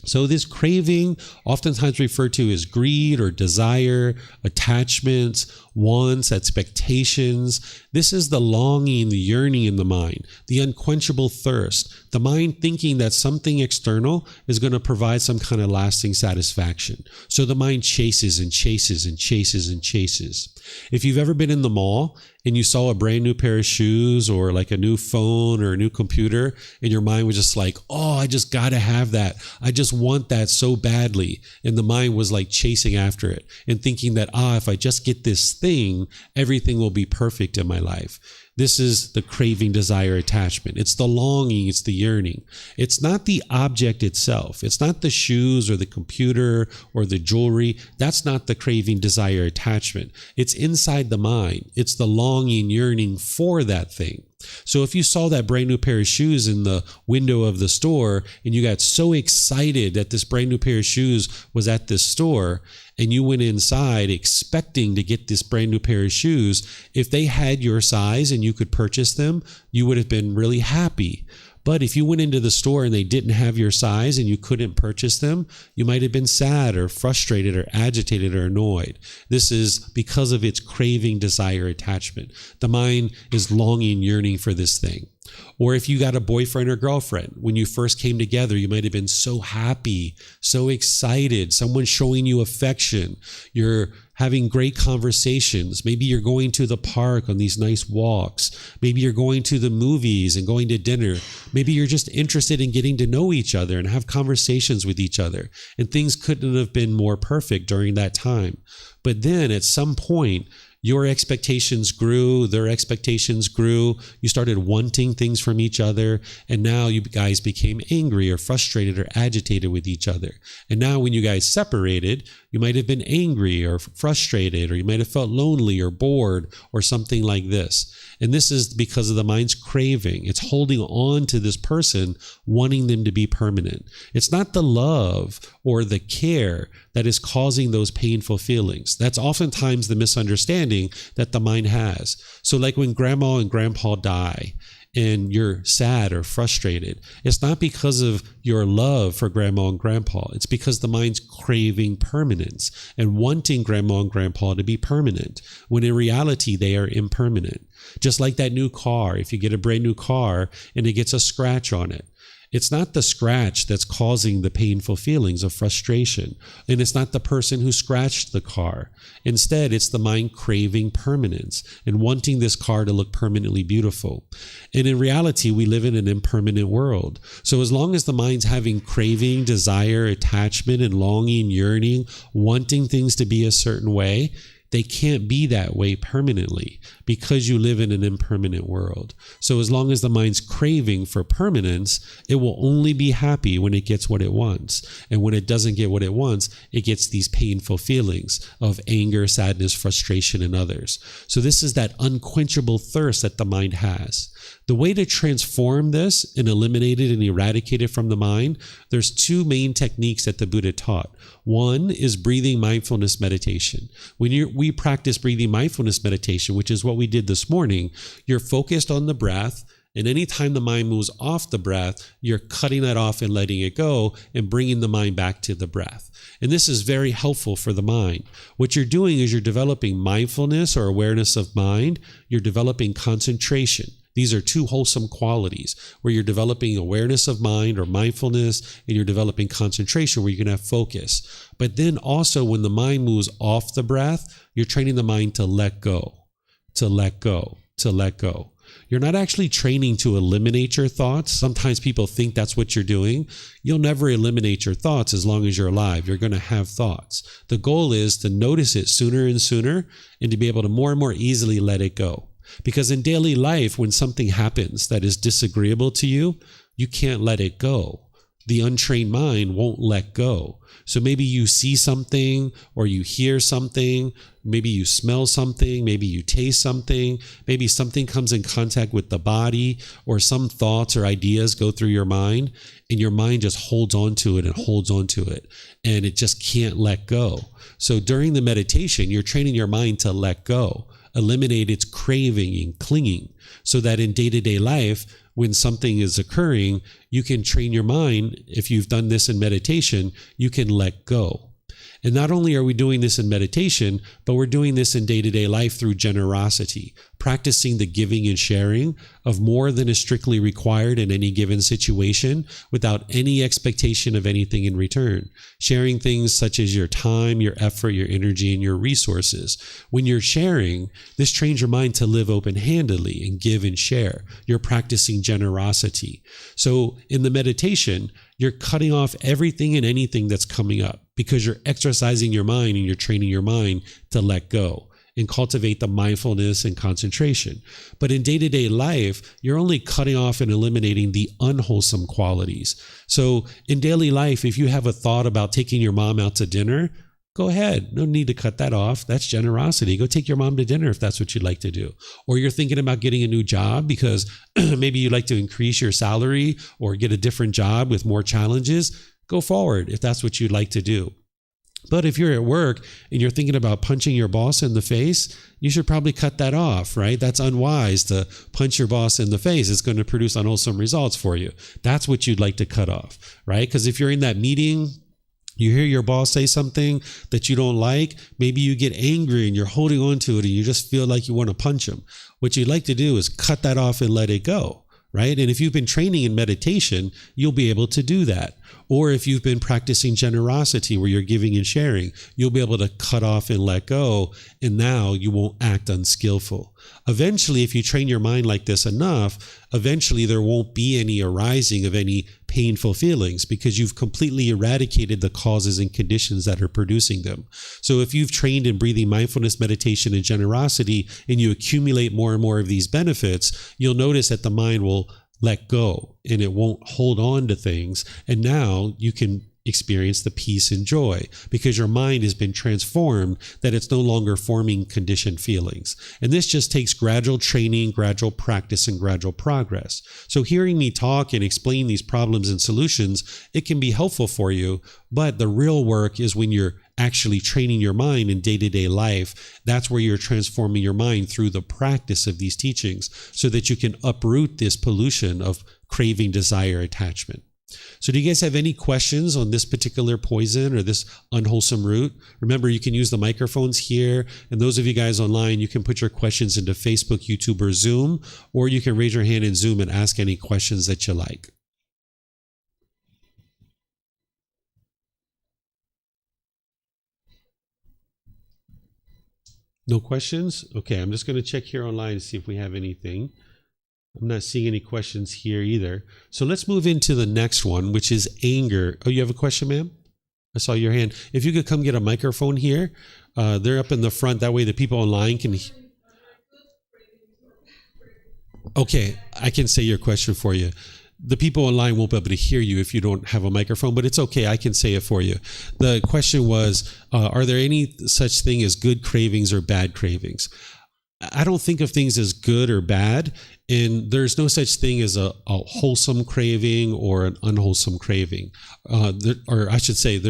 So this craving, oftentimes referred to as greed or desire, attachments, wants, expectations. This is the longing, the yearning in the mind, the unquenchable thirst, the mind thinking that something external is going to provide some kind of lasting satisfaction. So the mind chases and chases and chases and chases. If you've ever been in the mall and you saw a brand new pair of shoes or like a new phone or a new computer, and your mind was just like, oh, I just got to have that. I just want that so badly. And the mind was like chasing after it and thinking that, if I just get this thing, everything will be perfect in my life. This is the craving, desire, attachment. It's the longing, it's the yearning. It's not the object itself. It's not the shoes or the computer or the jewelry. That's not the craving, desire, attachment. It's inside the mind. It's the longing, yearning for that thing. So if you saw that brand new pair of shoes in the window of the store and you got so excited that this brand new pair of shoes was at this store and you went inside expecting to get this brand new pair of shoes, if they had your size and you could purchase them, you would have been really happy. But if you went into the store and they didn't have your size and you couldn't purchase them, you might have been sad or frustrated or agitated or annoyed. This is because of its craving, desire, attachment. The mind is longing, yearning for this thing. Or if you got a boyfriend or girlfriend, when you first came together, you might have been so happy, so excited, someone showing you affection. You're having great conversations. Maybe you're going to the park on these nice walks. Maybe you're going to the movies and going to dinner. Maybe you're just interested in getting to know each other and have conversations with each other. And things couldn't have been more perfect during that time. But then at some point, your expectations grew, their expectations grew, you started wanting things from each other, and now you guys became angry or frustrated or agitated with each other. And now when you guys separated, you might have been angry or frustrated, or you might have felt lonely or bored or something like this. And this is because of the mind's craving. It's holding on to this person, wanting them to be permanent. It's not the love or the care that is causing those painful feelings. That's oftentimes the misunderstanding that the mind has. So like when grandma and grandpa die, and you're sad or frustrated, it's not because of your love for grandma and grandpa. It's because the mind's craving permanence and wanting grandma and grandpa to be permanent, when in reality, they are impermanent. Just like that new car. If you get a brand new car and it gets a scratch on it, it's not the scratch that's causing the painful feelings of frustration. And it's not the person who scratched the car. Instead, it's the mind craving permanence and wanting this car to look permanently beautiful. And in reality, we live in an impermanent world. So as long as the mind's having craving, desire, attachment, and longing, yearning, wanting things to be a certain way, they can't be that way permanently because you live in an impermanent world. So as long as the mind's craving for permanence, it will only be happy when it gets what it wants. And when it doesn't get what it wants, it gets these painful feelings of anger, sadness, frustration, and others. So this is that unquenchable thirst that the mind has. The way to transform this and eliminate it and eradicate it from the mind, there's 2 main techniques that the Buddha taught. One is breathing mindfulness meditation. When we practice breathing mindfulness meditation, which is what we did this morning, you're focused on the breath, and anytime the mind moves off the breath, you're cutting that off and letting it go and bringing the mind back to the breath. And this is very helpful for the mind. What you're doing is you're developing mindfulness or awareness of mind. You're developing concentration. These are 2 wholesome qualities where you're developing awareness of mind or mindfulness, and you're developing concentration where you can have focus. But then also when the mind moves off the breath, you're training the mind to let go, to let go, to let go. You're not actually training to eliminate your thoughts. Sometimes people think that's what you're doing. You'll never eliminate your thoughts as long as you're alive. You're going to have thoughts. The goal is to notice it sooner and sooner and to be able to more and more easily let it go. Because in daily life, when something happens that is disagreeable to you, you can't let it go. the untrained mind won't let go. So maybe you see something, or you hear something, maybe you smell something, maybe you taste something, maybe something comes in contact with the body, or some thoughts or ideas go through your mind, and your mind just holds on to it and holds on to it, and it just can't let go. So during the meditation, you're training your mind to let go, eliminate its craving and clinging, so that in day-to-day life, when something is occurring, you can train your mind. If you've done this in meditation, you can let go. And not only are we doing this in meditation, but we're doing this in day-to-day life through generosity, practicing the giving and sharing of more than is strictly required in any given situation without any expectation of anything in return. Sharing things such as your time, your effort, your energy, and your resources. When you're sharing, this trains your mind to live open-handedly and give and share. You're practicing generosity. So in the meditation, you're cutting off everything and anything that's coming up, because you're exercising your mind and you're training your mind to let go and cultivate the mindfulness and concentration. But in day-to-day life, you're only cutting off and eliminating the unwholesome qualities. So in daily life, if you have a thought about taking your mom out to dinner, go ahead. No need to cut that off. That's generosity. Go take your mom to dinner if that's what you'd like to do. Or you're thinking about getting a new job because maybe you'd like to increase your salary or get a different job with more challenges. Go forward if that's what you'd like to do. But if you're at work and you're thinking about punching your boss in the face, you should probably cut that off, right? That's unwise to punch your boss in the face. It's going to produce unwholesome results for you. That's what you'd like to cut off, right? Because if you're in that meeting, you hear your boss say something that you don't like, maybe you get angry and you're holding on to it and you just feel like you want to punch him. What you'd like to do is cut that off and let it go, right? And if you've been training in meditation, you'll be able to do that. Or if you've been practicing generosity where you're giving and sharing, you'll be able to cut off and let go, and now you won't act unskillful. Eventually, if you train your mind like this enough, eventually there won't be any arising of any painful feelings because you've completely eradicated the causes and conditions that are producing them. So if you've trained in breathing mindfulness, meditation, and generosity, and you accumulate more and more of these benefits, you'll notice that the mind will let go and it won't hold on to things. And now you can experience the peace and joy because your mind has been transformed, that it's no longer forming conditioned feelings. And this just takes gradual training, gradual practice, and gradual progress. So hearing me talk and explain these problems and solutions, it can be helpful for you, but the real work is when you're actually training your mind in day-to-day life. That's where you're transforming your mind through the practice of these teachings so that you can uproot this pollution of craving, desire, attachment. So do you guys have any questions on this particular poison or this unwholesome root? Remember, you can use the microphones here. And those of you guys online, you can put your questions into Facebook, YouTube, or Zoom, or you can raise your hand in Zoom and ask any questions that you like. No questions? Okay, I'm just going to check here online to see if we have anything. I'm not seeing any questions here either. So let's move into the next one, which is anger. Oh, you have a question, ma'am? I saw your hand. If you could come get a microphone here. They're up in the front. That way the people online can... Okay, I can say your question for you. The people online won't be able to hear you if you don't have a microphone, but it's okay. I can say it for you. The question was, are there any such thing as good cravings or bad cravings? I don't think of things as good or bad, and there's no such thing as a wholesome craving or an unwholesome craving. Or I should say,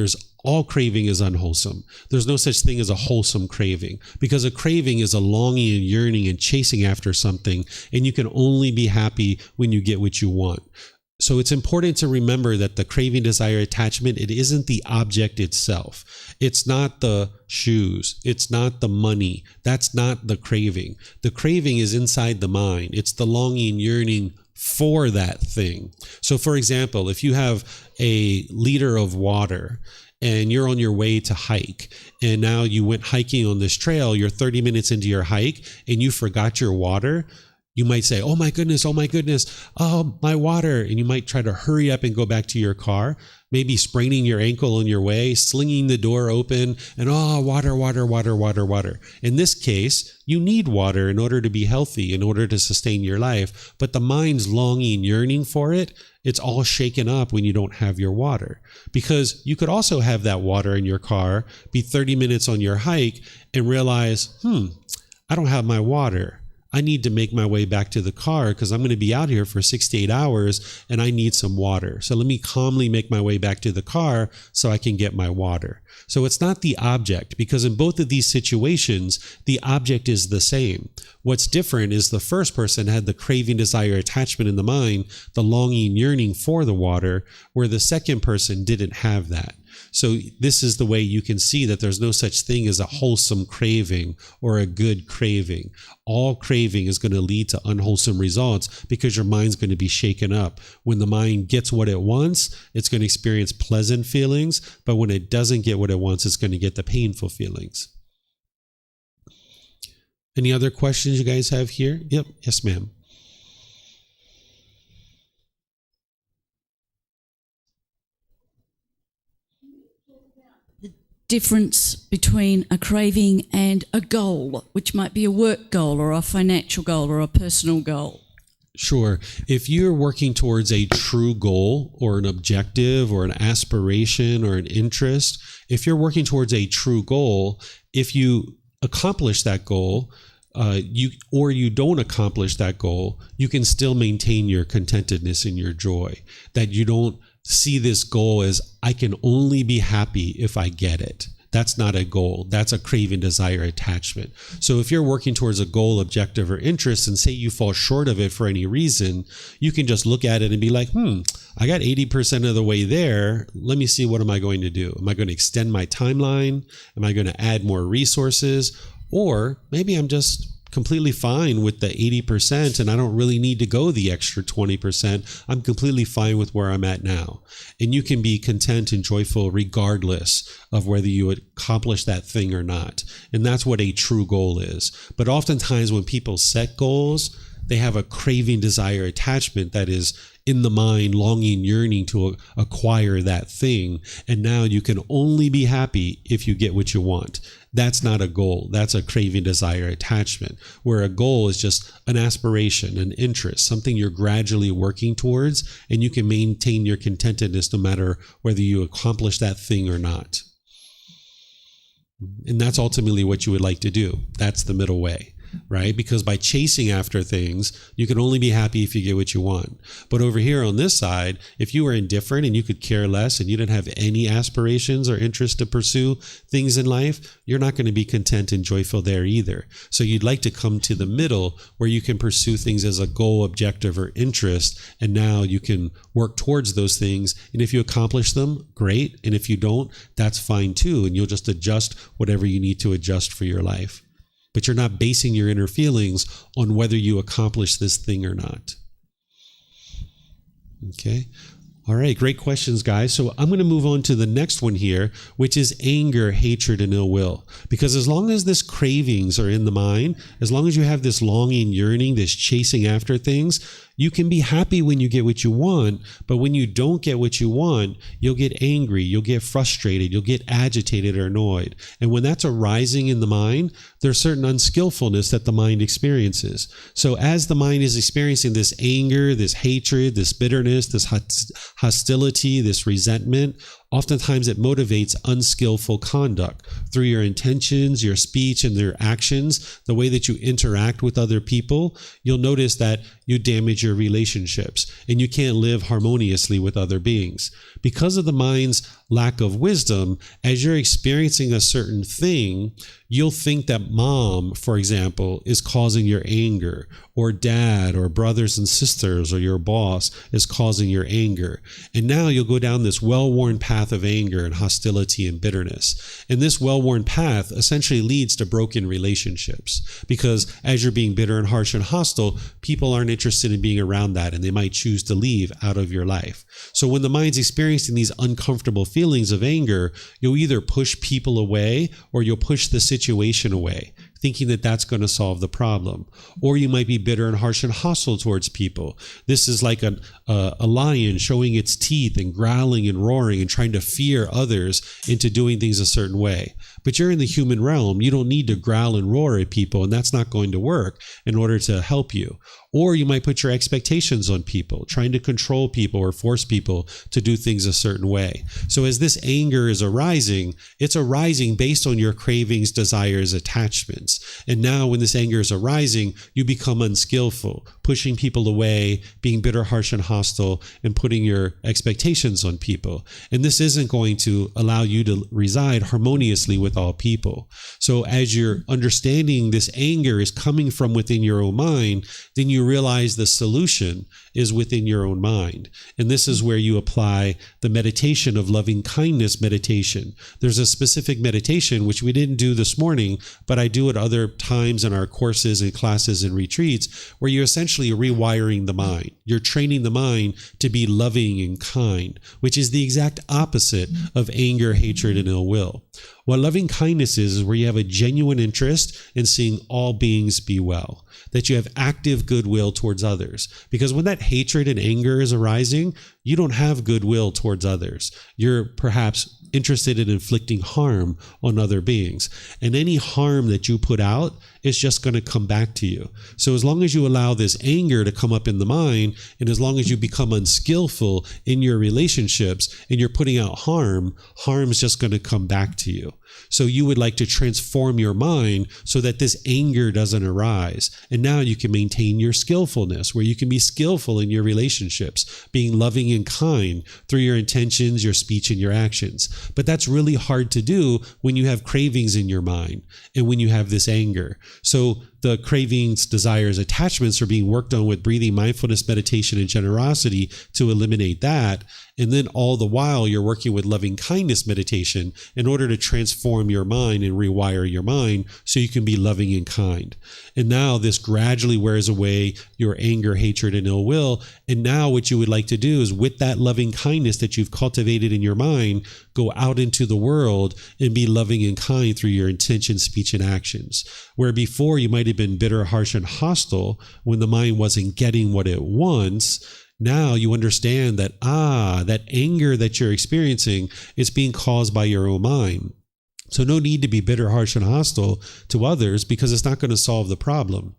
all craving is unwholesome. There's no such thing as a wholesome craving, because a craving is a longing and yearning and chasing after something, and you can only be happy when you get what you want. So it's important to remember that the craving, desire, attachment, it isn't the object itself. It's not the shoes. It's not the money. That's not the craving. The craving is inside the mind. It's the longing, yearning for that thing. So for example, if you have a liter of water and you're on your way to hike, and now you went hiking on this trail, you're 30 minutes into your hike and you forgot your water, You might say, oh my goodness, oh, my water. And you might try to hurry up and go back to your car, maybe spraining your ankle on your way, slinging the door open, and water, water, water, water, water. In this case, you need water in order to be healthy, in order to sustain your life. But the mind's longing, yearning for it, it's all shaken up when you don't have your water. Because you could also have that water in your car, be 30 minutes on your hike, and realize, I don't have my water. I need to make my way back to the car because I'm going to be out here for 6 to 8 hours and I need some water. So let me calmly make my way back to the car so I can get my water. So it's not the object, because in both of these situations, the object is the same. What's different is the first person had the craving, desire, attachment in the mind, the longing, yearning for the water, where the second person didn't have that. So this is the way you can see that there's no such thing as a wholesome craving or a good craving. All craving is going to lead to unwholesome results because your mind's going to be shaken up. When the mind gets what it wants, it's going to experience pleasant feelings, but when it doesn't get what it wants, it's going to get the painful feelings. Any other questions you guys have here? Yep. Yes, ma'am. Difference between a craving and a goal, which might be a work goal or a financial goal or a personal goal. Sure. If you're working towards a true goal or an objective or an aspiration or an interest, if you're working towards a true goal, if you accomplish that goal, you don't accomplish that goal, you can still maintain your contentedness and your joy. That you don't see this goal as, I can only be happy if I get it. That's not a goal. That's a craving, desire, attachment. So if you're working towards a goal, objective, or interest, and say you fall short of it for any reason, you can just look at it and be like, I got 80% of the way there. Let me see, what am I going to do? Am I going to extend my timeline? Am I going to add more resources? Or maybe I'm just completely fine with the 80% and I don't really need to go the extra 20%. I'm completely fine with where I'm at now. And you can be content and joyful regardless of whether you accomplish that thing or not. And that's what a true goal is. But oftentimes when people set goals, they have a craving, desire, attachment that is in the mind, longing, yearning to acquire that thing. And now you can only be happy if you get what you want. That's not a goal. That's a craving, desire, attachment, where a goal is just an aspiration, an interest, something you're gradually working towards, and you can maintain your contentedness no matter whether you accomplish that thing or not. And that's ultimately what you would like to do. That's the middle way. Right? Because by chasing after things, you can only be happy if you get what you want. But over here on this side, if you were indifferent and you could care less and you didn't have any aspirations or interest to pursue things in life, you're not going to be content and joyful there either. So you'd like to come to the middle where you can pursue things as a goal, objective, or interest. And now you can work towards those things. And if you accomplish them, great. And if you don't, that's fine too. And you'll just adjust whatever you need to adjust for your life. But you're not basing your inner feelings on whether you accomplish this thing or not. Okay. All right. Great questions, guys. So I'm going to move on to the next one here, which is anger, hatred, and ill will. Because as long as this cravings are in the mind, as long as you have this longing, yearning, this chasing after things, you can be happy when you get what you want, but when you don't get what you want, you'll get angry, you'll get frustrated, you'll get agitated or annoyed. And when that's arising in the mind, there's certain unskillfulness that the mind experiences. So as the mind is experiencing this anger, this hatred, this bitterness, this hostility, this resentment, oftentimes it motivates unskillful conduct through your intentions, your speech, and their actions, the way that you interact with other people. You'll notice that you damage your relationships and you can't live harmoniously with other beings. Because of the mind's lack of wisdom, as you're experiencing a certain thing, you'll think that mom, for example, is causing your anger, or dad, or brothers and sisters, or your boss is causing your anger. And now you'll go down this well-worn path of anger and hostility and bitterness. And this well-worn path essentially leads to broken relationships, because as you're being bitter and harsh and hostile, people aren't interested in being around that, and they might choose to leave out of your life. So when the mind's experiencing these uncomfortable feelings of anger, you'll either push people away or you'll push the situation away. thinking that that's going to solve the problem. Or you might be bitter and harsh and hostile towards people. This is like a lion showing its teeth and growling and roaring and trying to fear others into doing things a certain way. But you're in the human realm. You don't need to growl and roar at people, and that's not going to work in order to help you. Or you might put your expectations on people, trying to control people or force people to do things a certain way. So as this anger is arising, it's arising based on your cravings, desires, attachments. And now when this anger is arising, you become unskillful, pushing people away, being bitter, harsh, and hostile, and putting your expectations on people. And this isn't going to allow you to reside harmoniously with all people. So as you're understanding this anger is coming from within your own mind, then you realize the solution is within your own mind. And this is where you apply the meditation of loving kindness meditation. There's a specific meditation, which we didn't do this morning, but I do at other times in our courses and classes and retreats, where you're essentially rewiring the mind. You're training the mind to be loving and kind, which is the exact opposite of anger, hatred, and ill will. What loving kindness is where you have a genuine interest in seeing all beings be well, that you have active goodwill towards others. Because when that hatred and anger is arising, you don't have goodwill towards others. You're perhaps interested in inflicting harm on other beings. And any harm that you put out is just going to come back to you. So as long as you allow this anger to come up in the mind, and as long as you become unskillful in your relationships and you're putting out harm's just going to come back to you. So you would like to transform your mind so that this anger doesn't arise. And now you can maintain your skillfulness, where you can be skillful in your relationships, being loving and kind through your intentions, your speech, and your actions. But that's really hard to do when you have cravings in your mind and when you have this anger. So the cravings, desires, attachments are being worked on with breathing, mindfulness, meditation, and generosity to eliminate that. And then all the while you're working with loving kindness meditation in order to transform your mind and rewire your mind so you can be loving and kind. And now this gradually wears away your anger, hatred, and ill will. And now what you would like to do is, with that loving kindness that you've cultivated in your mind, go out into the world and be loving and kind through your intention, speech, and actions. Where before you might have been bitter, harsh, and hostile when the mind wasn't getting what it wants, now you understand that, that anger that you're experiencing is being caused by your own mind. So no need to be bitter, harsh, and hostile to others, because it's not going to solve the problem.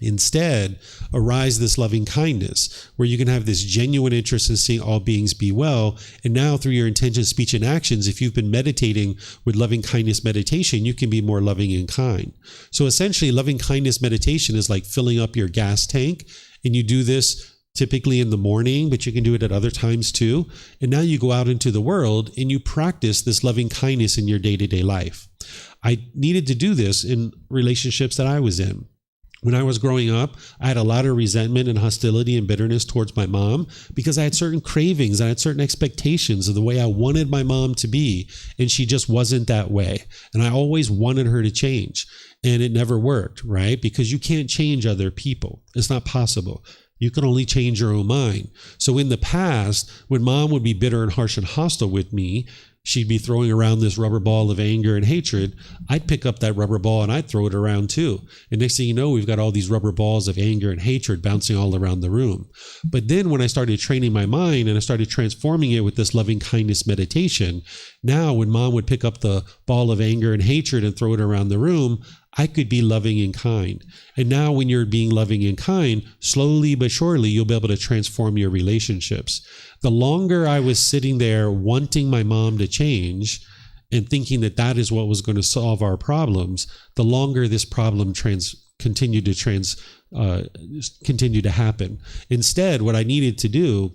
Instead, arise this loving kindness, where you can have this genuine interest in seeing all beings be well. And now through your intention, speech, and actions, if you've been meditating with loving kindness meditation, you can be more loving and kind. So essentially, loving kindness meditation is like filling up your gas tank, and you do this typically in the morning, but you can do it at other times too. And now you go out into the world and you practice this loving kindness in your day-to-day life. I needed to do this in relationships that I was in. When I was growing up, I had a lot of resentment and hostility and bitterness towards my mom because I had certain cravings, I had certain expectations of the way I wanted my mom to be, and she just wasn't that way. And I always wanted her to change, and it never worked, right? Because you can't change other people. It's not possible. You can only change your own mind. So in the past, when mom would be bitter and harsh and hostile with me, she'd be throwing around this rubber ball of anger and hatred. I'd pick up that rubber ball and I'd throw it around too. And next thing you know, we've got all these rubber balls of anger and hatred bouncing all around the room. But then when I started training my mind and I started transforming it with this loving kindness meditation, now when mom would pick up the ball of anger and hatred and throw it around the room, I could be loving and kind. And now when you're being loving and kind, slowly but surely, you'll be able to transform your relationships. The longer I was sitting there wanting my mom to change and thinking that that is what was going to solve our problems, the longer this problem continued to happen. Instead, what I needed to do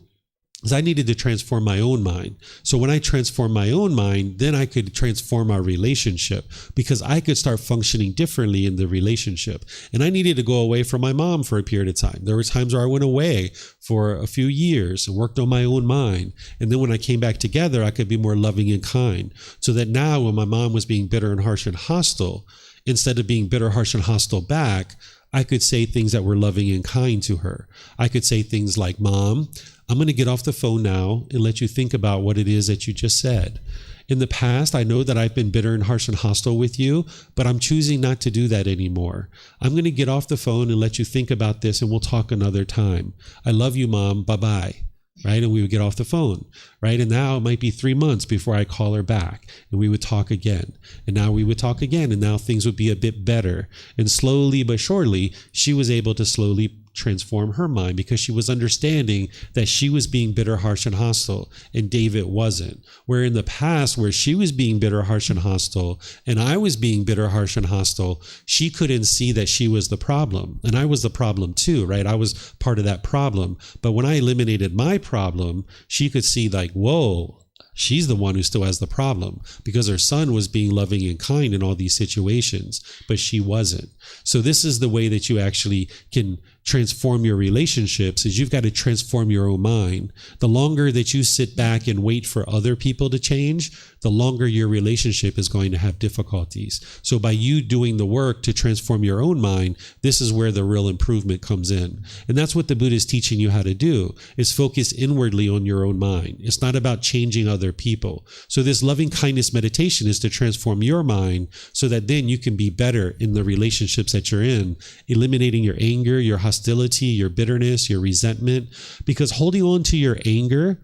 is I needed to transform my own mind. So when I transformed my own mind, then I could transform our relationship, because I could start functioning differently in the relationship. And I needed to go away from my mom for a period of time. There were times where I went away for a few years and worked on my own mind. And then when I came back together, I could be more loving and kind. So that now when my mom was being bitter and harsh and hostile, instead of being bitter, harsh, and hostile back, I could say things that were loving and kind to her. I could say things like, Mom, I'm going to get off the phone now and let you think about what it is that you just said. In the past, I know that I've been bitter and harsh and hostile with you, but I'm choosing not to do that anymore. I'm going to get off the phone and let you think about this, and we'll talk another time. I love you, Mom. Bye-bye. Right? And we would get off the phone, right? And now it might be 3 months before I call her back, and we would talk again. And now we would talk again, and now things would be a bit better. And slowly but surely, she was able to slowly transform her mind because she was understanding that she was being bitter, harsh, and hostile, and David wasn't. Where in the past, where she was being bitter, harsh, and hostile, and I was being bitter, harsh, and hostile, she couldn't see that she was the problem. And I was the problem too, right? I was part of that problem. But when I eliminated my problem, she could see like, whoa, she's the one who still has the problem because her son was being loving and kind in all these situations, but she wasn't. So this is the way that you actually can transform your relationships, is you've got to transform your own mind. The longer that you sit back and wait for other people to change, the longer your relationship is going to have difficulties. So by you doing the work to transform your own mind, this is where the real improvement comes in. And that's what the Buddha is teaching you how to do, is focus inwardly on your own mind. It's not about changing other people. So this loving kindness meditation is to transform your mind so that then you can be better in the relationships that you're in, eliminating your anger, your hostility, your bitterness, your resentment, because holding on to your anger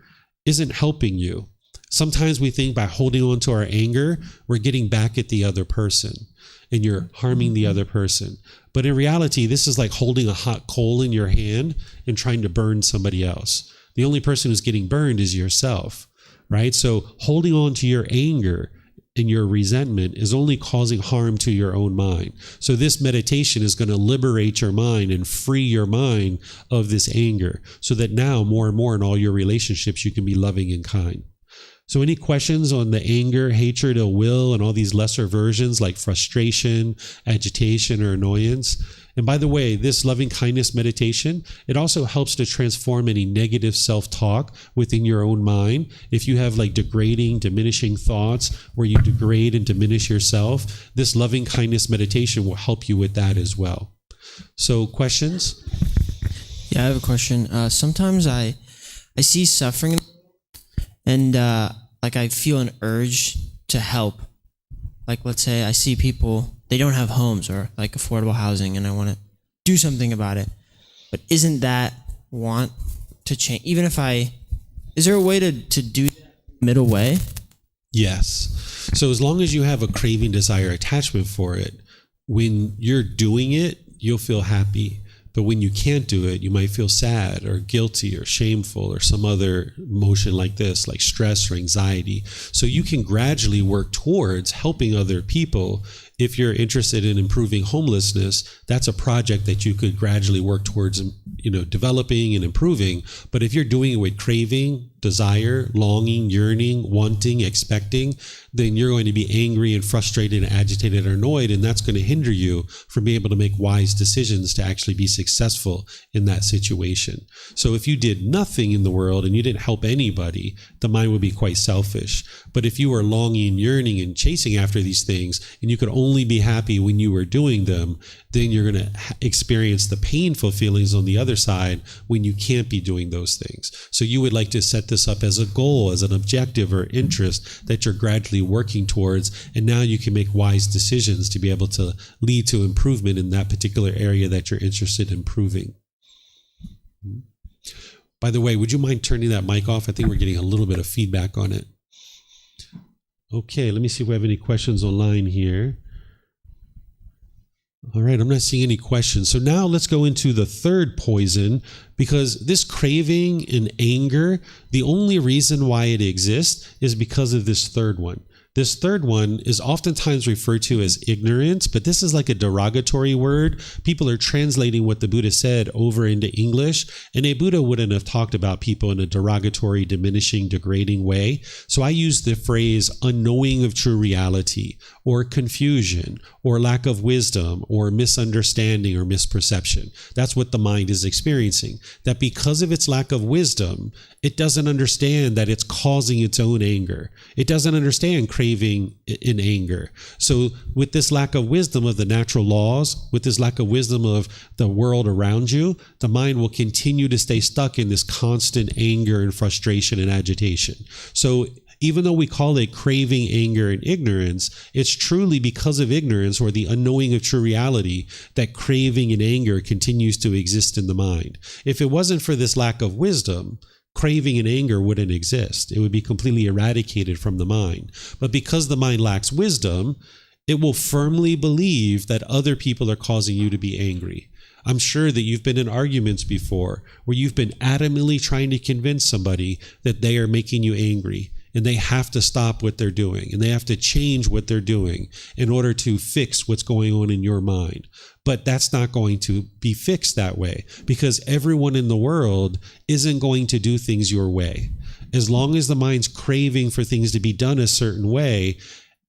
isn't helping you. Sometimes we think by holding on to our anger, we're getting back at the other person and you're harming the other person. But in reality, this is like holding a hot coal in your hand and trying to burn somebody else. The only person who's getting burned is yourself, right? So holding on to your anger and your resentment is only causing harm to your own mind. So this meditation is going to liberate your mind and free your mind of this anger so that now more and more in all your relationships, you can be loving and kind. So any questions on the anger, hatred, ill will, and all these lesser versions like frustration, agitation, or annoyance? And by the way, this loving kindness meditation, it also helps to transform any negative self-talk within your own mind. If you have like degrading, diminishing thoughts where you degrade and diminish yourself, this loving kindness meditation will help you with that as well. So questions? Yeah, I have a question. Sometimes I see suffering and like I feel an urge to help. Like let's say I see people, they don't have homes or like affordable housing and I want to do something about it. But isn't that want to change? Even if is there a way to do that middle way? Yes. So as long as you have a craving, desire, attachment for it, when you're doing it, you'll feel happy. But when you can't do it, you might feel sad or guilty or shameful or some other emotion like this, like stress or anxiety. So you can gradually work towards helping other people. If you're interested in improving homelessness, that's a project that you could gradually work towards, developing and improving. But if you're doing it with craving, desire, longing, yearning, wanting, expecting, then you're going to be angry and frustrated and agitated or annoyed, and that's going to hinder you from being able to make wise decisions to actually be successful in that situation. So if you did nothing in the world and you didn't help anybody, the mind would be quite selfish. But if you were longing, yearning, and chasing after these things, and you could only be happy when you were doing them, then you're going to experience the painful feelings on the other side when you can't be doing those things. So you would like to set this up as a goal, as an objective or interest that you're gradually working towards, and now you can make wise decisions to be able to lead to improvement in that particular area that you're interested in improving. By the way, would you mind turning that mic off? I think we're getting a little bit of feedback on it. Okay, let me see if we have any questions online here. All right, I'm not seeing any questions. So now let's go into the third poison, because this craving and anger, the only reason why it exists is because of this third one. This third one is oftentimes referred to as ignorance, but this is like a derogatory word. People are translating what the Buddha said over into English, and a Buddha wouldn't have talked about people in a derogatory, diminishing, degrading way. So I use the phrase unknowing of true reality, or confusion, or lack of wisdom, or misunderstanding or misperception. That's what the mind is experiencing. That because of its lack of wisdom, it doesn't understand that it's causing its own anger. It doesn't understand craving craving and anger. So with this lack of wisdom of the natural laws, with this lack of wisdom of the world around you, the mind will continue to stay stuck in this constant anger and frustration and agitation. So even though we call it craving, anger, and ignorance, it's truly because of ignorance or the unknowing of true reality that craving and anger continues to exist in the mind. If it wasn't for this lack of wisdom, craving and anger wouldn't exist. It would be completely eradicated from the mind. But because the mind lacks wisdom, it will firmly believe that other people are causing you to be angry. I'm sure that you've been in arguments before where you've been adamantly trying to convince somebody that they are making you angry, and they have to stop what they're doing, and they have to change what they're doing in order to fix what's going on in your mind. But that's not going to be fixed that way, because everyone in the world isn't going to do things your way. As long as the mind's craving for things to be done a certain way,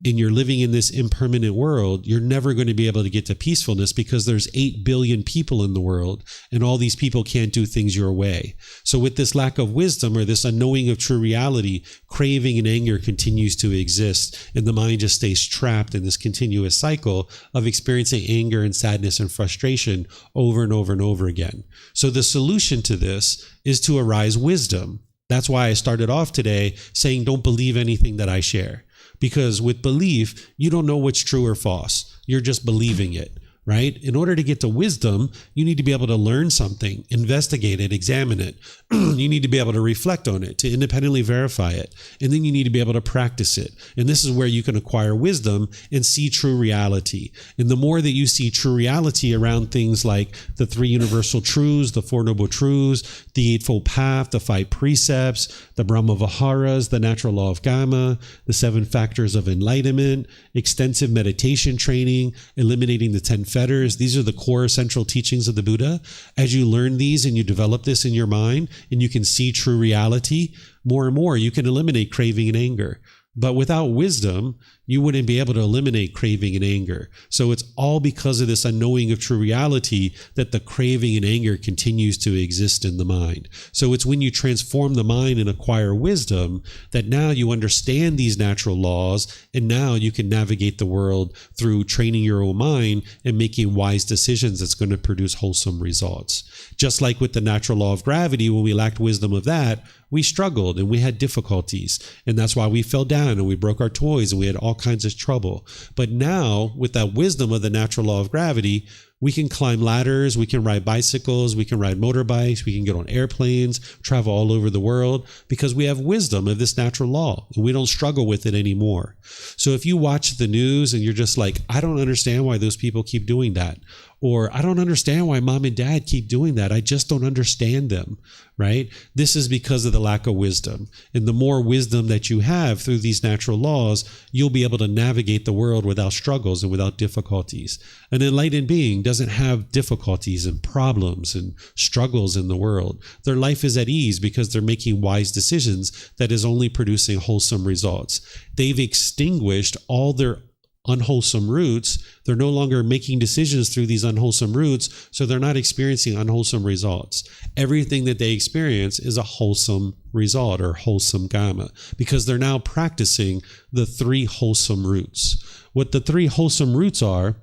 and you're living in this impermanent world, you're never going to be able to get to peacefulness, because there's 8 billion people in the world, and all these people can't do things your way. So with this lack of wisdom or this unknowing of true reality, craving and anger continues to exist, and the mind just stays trapped in this continuous cycle of experiencing anger and sadness and frustration over and over and over again. So the solution to this is to arise wisdom. That's why I started off today saying, don't believe anything that I share. Because with belief, you don't know what's true or false. You're just believing it, right? In order to get to wisdom, you need to be able to learn something, investigate it, examine it. You need to be able to reflect on it, to independently verify it. And then you need to be able to practice it. And this is where you can acquire wisdom and see true reality. And the more that you see true reality around things like the 3 universal truths, the 4 noble truths, the Eightfold Path, the 5 precepts, the Brahma Viharas, the natural law of Karma, the 7 factors of enlightenment, extensive meditation training, eliminating the 10 fetters. These are the core central teachings of the Buddha. As you learn these and you develop this in your mind and you can see true reality, more and more you can eliminate craving and anger. But without wisdom, you wouldn't be able to eliminate craving and anger. So it's all because of this unknowing of true reality that the craving and anger continues to exist in the mind. So it's when you transform the mind and acquire wisdom that now you understand these natural laws, and now you can navigate the world through training your own mind and making wise decisions that's going to produce wholesome results. Just like with the natural law of gravity, when we lacked wisdom of that, we struggled and we had difficulties, and that's why we fell down and we broke our toys and we had all kinds of trouble. But now, with that wisdom of the natural law of gravity, we can climb ladders, we can ride bicycles, we can ride motorbikes, we can get on airplanes, travel all over the world, because we have wisdom of this natural law and we don't struggle with it anymore. So if you watch the news and you're just like, I don't understand why those people keep doing that, or I don't understand why mom and dad keep doing that, I just don't understand them, right? This is because of the lack of wisdom. And the more wisdom that you have through these natural laws, you'll be able to navigate the world without struggles and without difficulties. An enlightened being doesn't have difficulties and problems and struggles in the world. Their life is at ease because they're making wise decisions that is only producing wholesome results. They've extinguished all their unwholesome roots. They're no longer making decisions through these unwholesome roots, so they're not experiencing unwholesome results. Everything that they experience is a wholesome result or wholesome karma, because they're now practicing the 3 wholesome roots. What the 3 wholesome roots are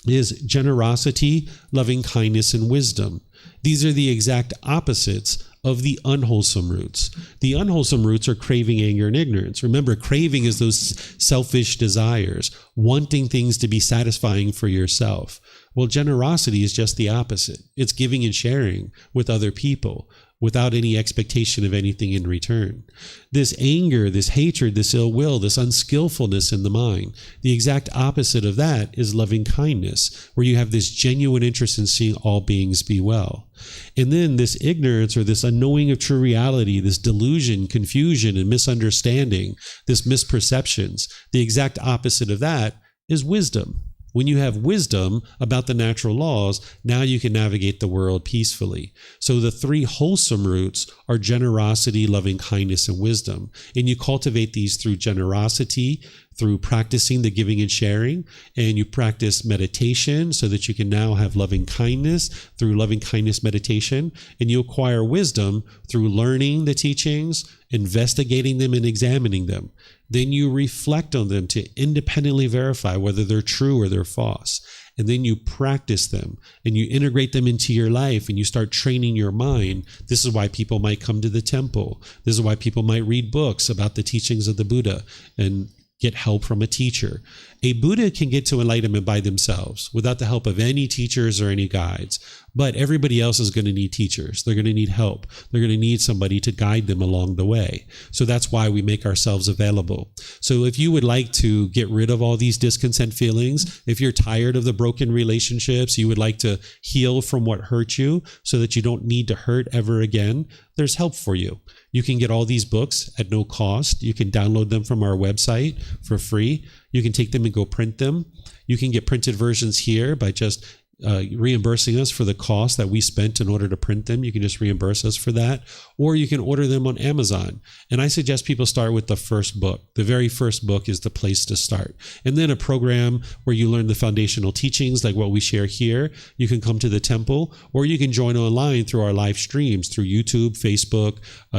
is generosity, loving kindness, and wisdom. These are the exact opposites of the unwholesome roots. The unwholesome roots are craving, anger, and ignorance. Remember, craving is those selfish desires, wanting things to be satisfying for yourself. Well, generosity is just the opposite. It's giving and sharing with other people without any expectation of anything in return. This anger, this hatred, this ill will, this unskillfulness in the mind, the exact opposite of that is loving kindness, where you have this genuine interest in seeing all beings be well. And then this ignorance or this unknowing of true reality, this delusion, confusion, and misunderstanding, this misperceptions, the exact opposite of that is wisdom. When you have wisdom about the natural laws, now you can navigate the world peacefully. So the 3 wholesome roots are generosity, loving kindness, and wisdom. And you cultivate these through generosity, through practicing the giving and sharing, and you practice meditation so that you can now have loving kindness through loving kindness meditation, and you acquire wisdom through learning the teachings, investigating them, and examining them. Then you reflect on them to independently verify whether they're true or they're false. And then you practice them and you integrate them into your life and you start training your mind. This is why people might come to the temple. This is why people might read books about the teachings of the Buddha and get help from a teacher. A Buddha can get to enlightenment by themselves without the help of any teachers or any guides. But everybody else is going to need teachers. They're going to need help. They're going to need somebody to guide them along the way. So that's why we make ourselves available. So if you would like to get rid of all these discontent feelings, if you're tired of the broken relationships, you would like to heal from what hurt you so that you don't need to hurt ever again, there's help for you. You can get all these books at no cost. You can download them from our website for free. You can take them and go print them. You can get printed versions here by just reimbursing us for the cost that we spent in order to print them. You can just reimburse us for that, or you can order them on Amazon. And I suggest people start with the first book. The very first book is the place to start. And then a program where you learn the foundational teachings like what we share here. You can come to the temple, or you can join online through our live streams through YouTube, Facebook,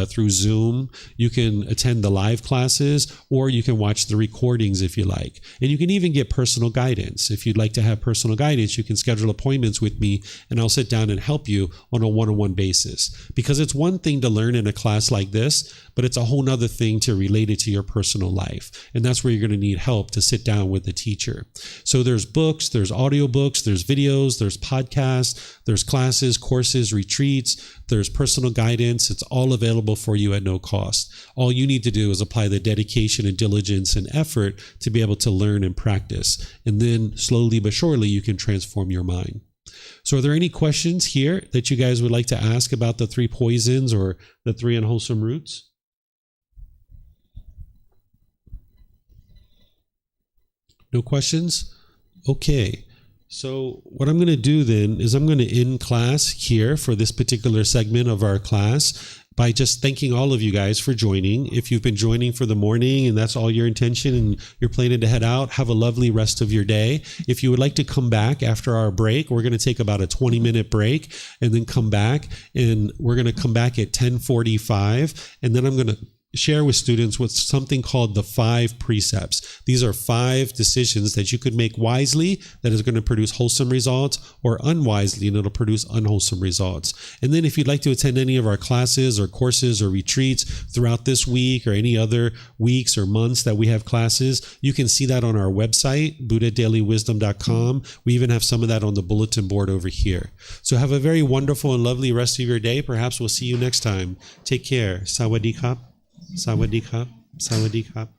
through Zoom. You can attend the live classes, or you can watch the recordings if you like. And you can even get personal guidance. If you'd like to have personal guidance, you can schedule appointments with me and I'll sit down and help you on a one-on-one basis. Because it's one thing to learn in a class like this, but it's a whole nother thing to relate it to your personal life. And that's where you're going to need help to sit down with the teacher. So there's books, there's audiobooks, there's videos, there's podcasts, there's classes, courses, retreats, there's personal guidance. It's all available for you at no cost. All you need to do is apply the dedication and diligence and effort to be able to learn and practice. And then slowly but surely you can transform your mind. So are there any questions here that you guys would like to ask about the three poisons or the three unwholesome roots? No questions? Okay. So what I'm going to do then is I'm going to end class here for this particular segment of our class by just thanking all of you guys for joining. If you've been joining for the morning and that's all your intention and you're planning to head out, have a lovely rest of your day. If you would like to come back after our break, we're going to take about a 20-minute break and then come back, and we're going to come back at 10:45, and then I'm going to share with students what's something called the 5 precepts. These are 5 decisions that you could make wisely that is going to produce wholesome results, or unwisely and it'll produce unwholesome results. And then if you'd like to attend any of our classes or courses or retreats throughout this week or any other weeks or months that we have classes, you can see that on our website, buddhadailywisdom.com. We even have some of that on the bulletin board over here. So have a very wonderful and lovely rest of your day. Perhaps we'll see you next time. Take care. Sawadee Kap. Sawadee Kap. Sawadee Kap.